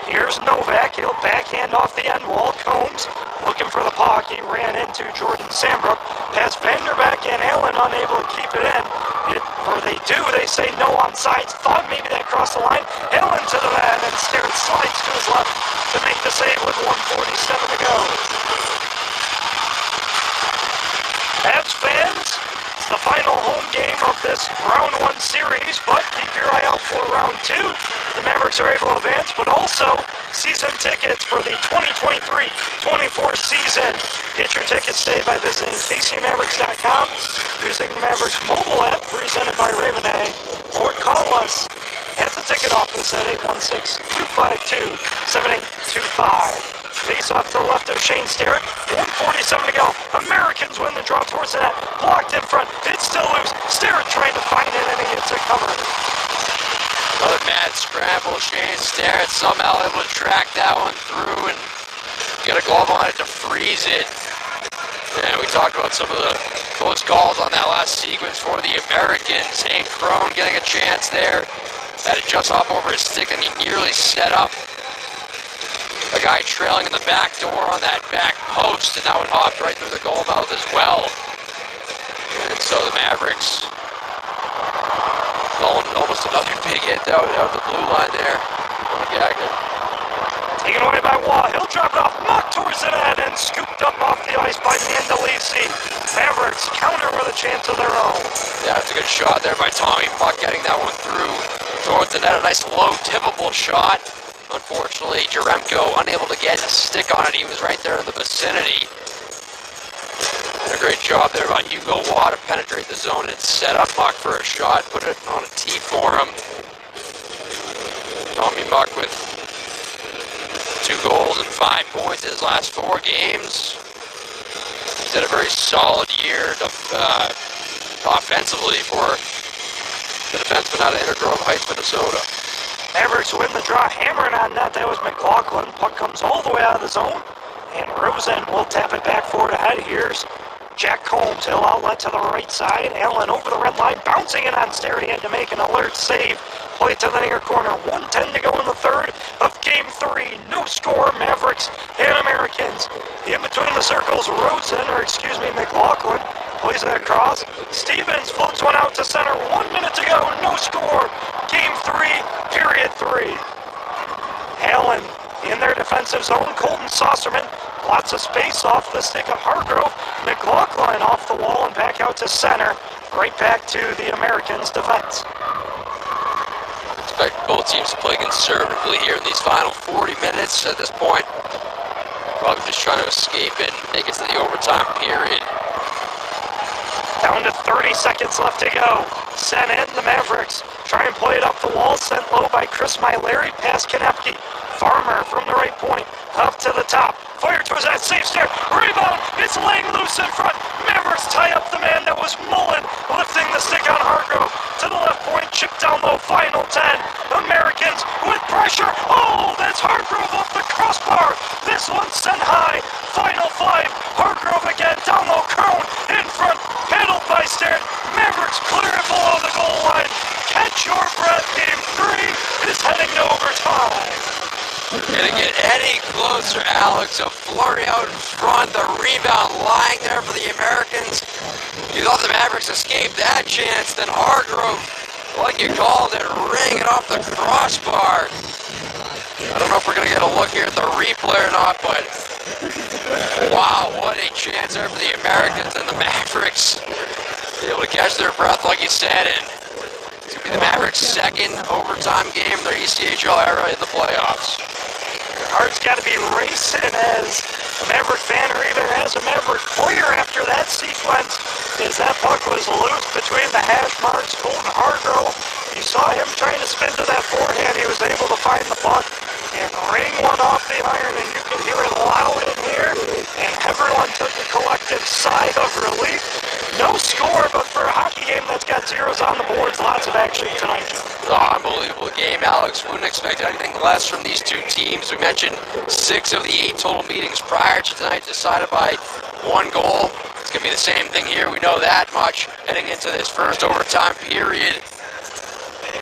Here's Novak. He'll backhand off the end wall. Combs looking for the puck. He ran into Jordan Sambrook. Pass Vanderbeck and Allen unable to keep it in. Or they do. They say no on sides. Thought maybe that crossed the line. Allen to the net and Sterrett slides to his left to make the save with 1:47 to go. Avs fans, it's the final home game of this round 1 series, but keep your eye out for round 2. The Mavericks are able to advance, but also season tickets for the 2023-24 season. Get your tickets today by visiting KCMavericks.com, using the Mavericks mobile app presented by Raven A, or call us at the ticket office at 816-252-7825. Face off to the left of Shane Sterrett. 1:47 to go. Americans win the draw towards the net. Blocked in front. It's still loose. Sterrett trying to find it, and he gets it covered. Another mad scramble. Shane Sterrett somehow able to track that one through and get a glove on it to freeze it. And we talked about some of the close calls on that last sequence for the Americans. Hank Crone getting a chance there. Had to just hop over his stick, and he nearly set up a guy trailing in the back door on that back post, and that one hopped right through the goal mouth as well. And so the Mavericks going almost another big hit out the blue line there. Gagnon. Taken away by Waugh. He'll drop it off. Knocked towards the net and scooped up off the ice by Mandalisi. Mavericks counter with a chance of their own. Yeah, it's a good shot there by Tommy Puck, getting that one through towards the net. A nice low tippable shot. Unfortunately, Jaremko unable to get a stick on it. He was right there in the vicinity. And a great job there by Hugo Waugh to penetrate the zone and set up Muck for a shot. Put it on a tee for him. Tommy Muck with 2 goals and 5 points in his last 4 games. He's had a very solid year offensively for the defenseman out of Intergrove Heights, Minnesota. Mavericks win the draw, hammering on net. That was McLaughlin. Puck comes all the way out of the zone, and Rosen will tap it back forward ahead. Here's Jack Combs. He'll outlet to the right side. Allen over the red line, bouncing it on Sterrett. He had to make an alert save. Play it to the near corner. 1:10 to go in the third of Game 3. No score, Mavericks and Americans. In between the circles, McLaughlin plays it across. Stevens floats one out to center. 1 minute to go, no score. Game 3, period 3. Allen in their defensive zone. Colton Saucerman, lots of space off the stick of Hargrove. McLaughlin off the wall and back out to center. Right back to the Americans' defense. Expect both teams to play conservatively here in these final 40 minutes at this point. Probably just trying to escape and make it to the overtime period. Down to 30 seconds left to go. Sent in the Mavericks. Try and play it up the wall. Sent low by Chris Myleri. Past Konepke. Farmer from the right point. Up to the top. Fire towards that safe stair. Rebound. It's laying loose in front. Mavericks tie up the man that was Mullen. Lifting the stick on Hargrove. To the left point. Chip down low. Final 10. Americans with pressure. Oh, that's Hargrove off the crossbar. This one's sent high. Final 5. Hargrove again. Down low. Crone in front. Handled by Sterrett. Mavericks clear it below the goal line. Catch your breath. Game 3 is heading to overtime. Gonna get any closer, Alex. A flurry out in front. The rebound lying there for the Americans. You thought the Mavericks escaped that chance. Then Hargrove, like you called it, ring it off the crossbar. I don't know if we're gonna get a look here at the replay or not, but wow, what a chance there for the Americans and the Mavericks. Able to catch their breath, like you said, and it's gonna be the Mavericks' second overtime game in their ECHL era in the playoffs. Your heart's got to be racing as a Maverick fan or even as a Maverick player after that sequence, as that puck was loose between the hash marks. Colton Hargrove, you saw him trying to spin to that forehand. He was able to find the puck and ring one off the iron, and you can hear it loud in here. And everyone took a collective sigh of relief. No score, but for a hockey game that's got zeros on the boards, lots of action tonight, Joe. Oh, unbelievable game, Alex. Wouldn't expect anything less from these two teams. We mentioned 6 of the 8 total meetings prior to tonight decided by 1 goal. It's going to be the same thing here. We know that much heading into this first overtime period.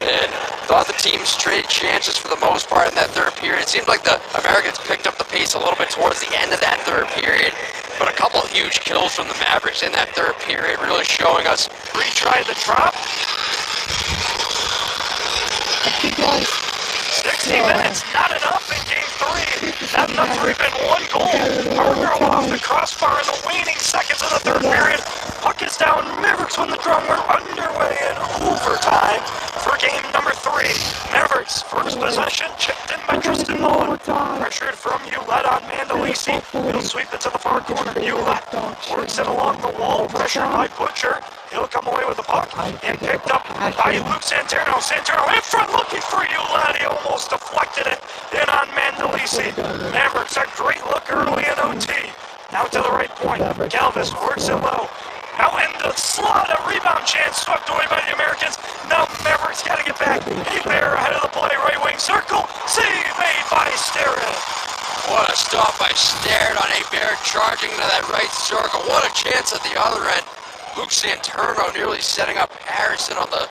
And thought the teams traded chances for the most part in that third period. It seemed like the Americans picked up the pace a little bit towards the end of that third period. But a couple of huge kills from the Mavericks in that third period, really showing us. Retried the drop. 60 minutes, not enough in game 3. Not enough for even 1 goal. Hargrove off the crossbar in the waning seconds of the third period. Puck is down. Mavericks win the draw. We're underway in overtime for game number 3. Mavericks first possession, chipped in by Tristan Mullen. Pressured from Ouellette on Mandolisi. He'll sweep it to the far corner. Ouellette works it along the wall. Pressured by Butcher. He'll come away with the puck and picked up by Luke Santerno. Santerno in front looking for Ouellette. He almost deflected it in on Mandolisi. Mavericks a great look early in OT. Now to the right point. Galvis works it low. Now in the slot, a rebound chance swept away by the Americans. Now Mavericks got to get back. Hebert ahead of the play, right wing circle. Save made by Sterrett. What a stop by Sterrett on Hebert, charging into that right circle. What a chance at the other end. Luke Santerno nearly setting up Harrison on the,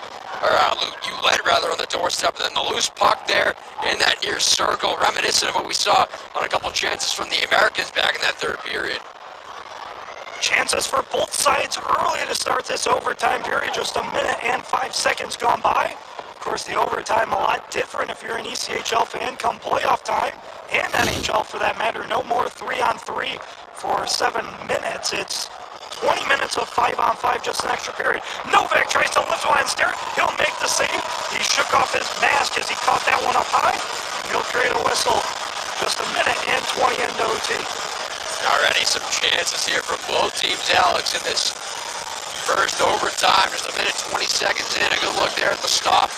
Luke Ouellette rather, on the doorstep. And then the loose puck there in that near circle, reminiscent of what we saw on a couple chances from the Americans back in that third period. Chances for both sides early to start this overtime period. Just a minute and 5 seconds gone by. Of course, the overtime a lot different if you're an ECHL fan come playoff time, and NHL for that matter. No more 3-on-3 for 7 minutes. It's 20 minutes of 5-on-5, just an extra period. Novak tries to lift one and Sterrett. He'll make the save. He shook off his mask as he caught that one up high. He'll create a whistle. Just a minute and 20 into OT. Already some chances here from both teams, Alex, in this first overtime. Just a minute, 20 seconds in. A good look there at the stop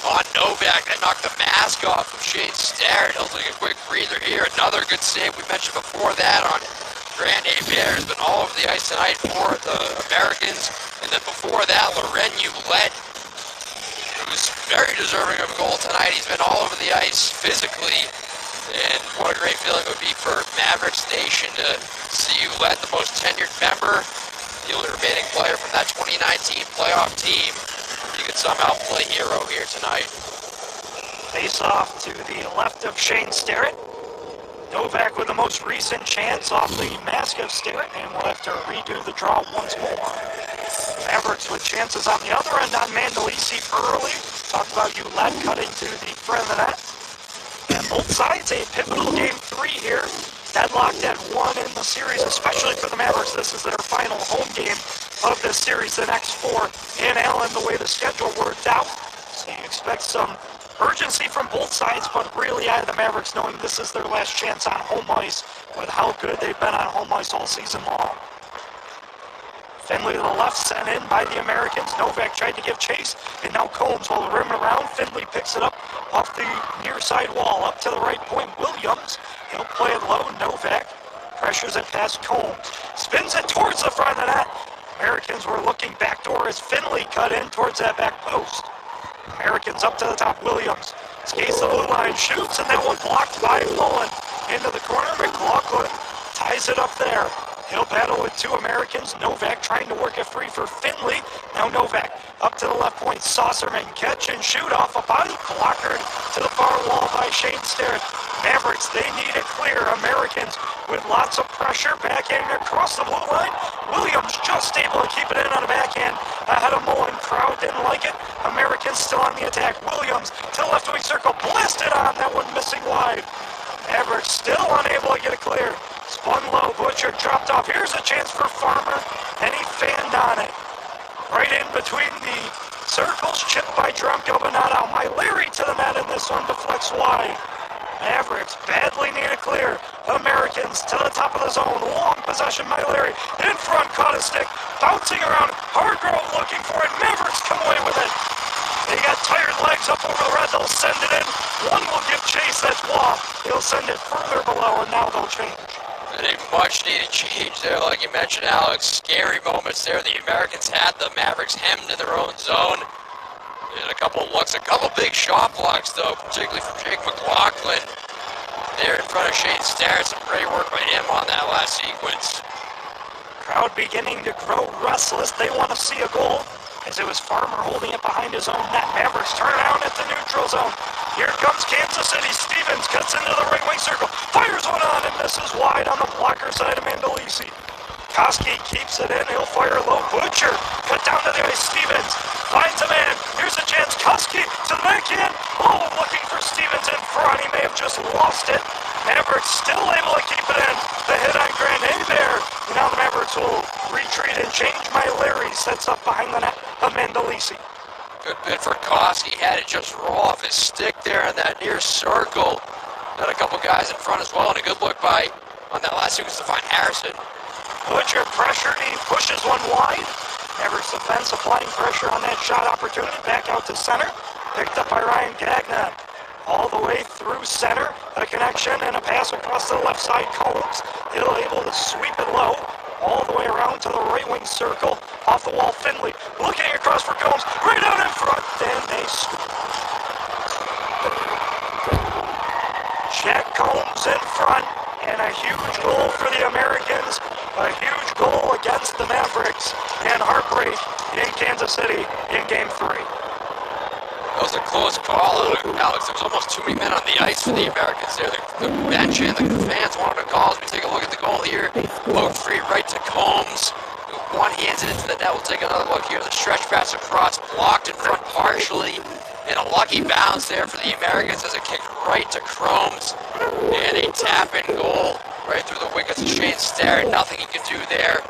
on Novak. That knocked the mask off of Shane Sterrett. He'll take a quick breather here. Another good save we mentioned before that on Grant Hebert. Has been all over the ice tonight for the Americans. And then before that, Laurent Ouellette, who's very deserving of a goal tonight. He's been all over the ice physically. And what a great feeling it would be for Mavericks Nation to see Ouellette, the most tenured member, the only remaining player from that 2019 playoff team. You could somehow play hero here tonight. Face off to the left of Shane Sterrett. Novak with the most recent chance off the mask of Sterrett, and we'll have to redo the draw once more. Mavericks with chances on the other end on Mandolisi early. Talked about Ouellette cutting to the front of the net. And both sides a pivotal game 3 here. Deadlocked at 1 in the series, especially for the Mavericks. This is their final home game of this series, the next 4 in Allen, the way the schedule worked out. So you expect some urgency from both sides, but really out of the Mavericks knowing this is their last chance on home ice with how good they've been on home ice all season long. Finley to the left, sent in by the Americans. Novak tried to give chase, and now Combs will rim it around. Finley picks it up off the near side wall, up to the right point. Williams, he'll play it low. Novak pressures it past Combs, spins it towards the front of the net. Americans were looking backdoor as Finley cut in towards that back post. Americans up to the top. Williams skates the blue line, shoots, and that one blocked by Mullen into the corner. McLaughlin ties it up there. He'll battle with 2 Americans. Novak trying to work it free for Finley. Now Novak up to the left point. Saucerman catch and shoot off a body blocker to the far wall by Shane Sterrett. Mavericks, they need it clear. Americans with lots of pressure. Backhand across the blue line. Williams just able to keep it in on a backhand ahead of Mullen. Crowd didn't like it. Americans still on the attack. Williams to the left wing circle. Blasted on. That one missing wide. Mavericks still unable to get it clear. Spun low, Butcher dropped off. Here's a chance for Farmer, and he fanned on it. Right in between the circles, chipped by Drumko, but not out. My Larry to the net, and this one deflects wide. Mavericks badly need a clear. Americans to the top of the zone. Long possession, My Larry. In front, caught a stick. Bouncing around. Hargrove looking for it. Mavericks come away with it. They got tired legs up over the red. They'll send it in. One will give chase. That's Waugh. He'll send it further below, and now they'll change. And a much needed change there, like you mentioned, Alex. Scary moments there. The Americans had the Mavericks hemmed in their own zone. And a couple looks, a couple big shot blocks, though, particularly from Jake McLaughlin. There in front of Shane Sterrett. Some great work by him on that last sequence. Crowd beginning to grow restless. They want to see a goal. As it was Farmer holding it behind his own net. Mavericks turn around at the neutral zone. Here comes Kansas City. Stevens cuts into the right wing circle. Fires one on and misses wide on the blocker side of Mandolisi. Koski keeps it in. He'll fire low. Butcher cut down to the ice. Stevens finds a man. Here's a chance. Koski to the backhand. Oh, looking for Stevens in front. He may have just lost it. Mavericks still able to keep it in. The hit on Grenade there. Now the Mavericks will retreat and change. My Larry sets up behind the net of Mandolisi. Good bit for Koski. Had it just roll off his stick there in that near circle. Got a couple guys in front as well, and a good look by, on that last sequence, to find Harrison. Butcher pressured. He pushes one wide. Mavericks defense applying pressure on that shot opportunity. Back out to center. Picked up by Ryan Gagnon. All the way through center. A connection and a pass across the left side. Combs. He'll able to sweep it low. All the way around to the right wing circle. Off the wall, Finley. Looking across for Combs. Right out in front. Then they score. Jack Combs in front. And a huge goal for the Americans. A huge goal against the Mavericks. And heartbreak in Kansas City in Game 3. That was a close call, Alex. There was almost too many men on the ice for the Americans there. The bench and the fans wanted a call. As we take a look at the goal here. Low free right to Combs. One hands it into the net. We'll take another look here. The stretch pass across, blocked in front partially. And a lucky bounce there for the Americans as it kicked right to Chromes. And a tap-in goal right through the wickets of Shane Sterrett. Nothing he could do there.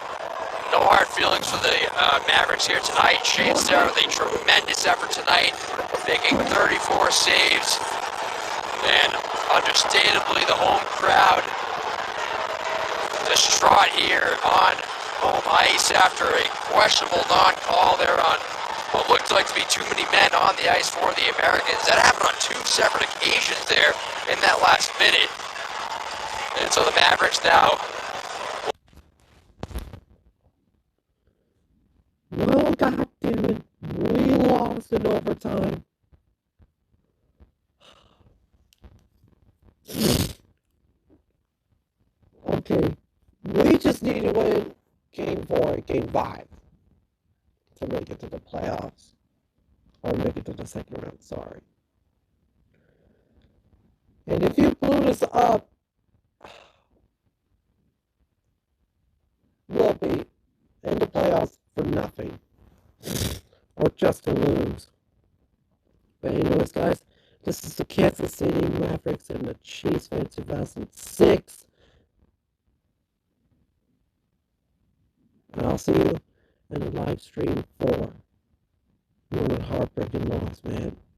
No hard feelings for the Mavericks here tonight. Shane Sterrett with a tremendous effort tonight, making 34 saves. And understandably, the home crowd distraught here on home ice after a questionable non-call there on what looked like to be too many men on the ice for the Americans. That happened on 2 separate occasions there in that last minute. And so the Mavericks now... Well, God damn it, we lost in overtime. Okay, we just need to win Game 4, Game 5 to make it to the playoffs. Or make it to the second round, sorry. And if you blew this up, we'll be in the playoffs for nothing. Or just to lose. But anyways, guys, This is the Kansas City Mavericks and the Chiefs fan 2006. And I'll see you in the live stream 4. What a heartbreaking loss, man.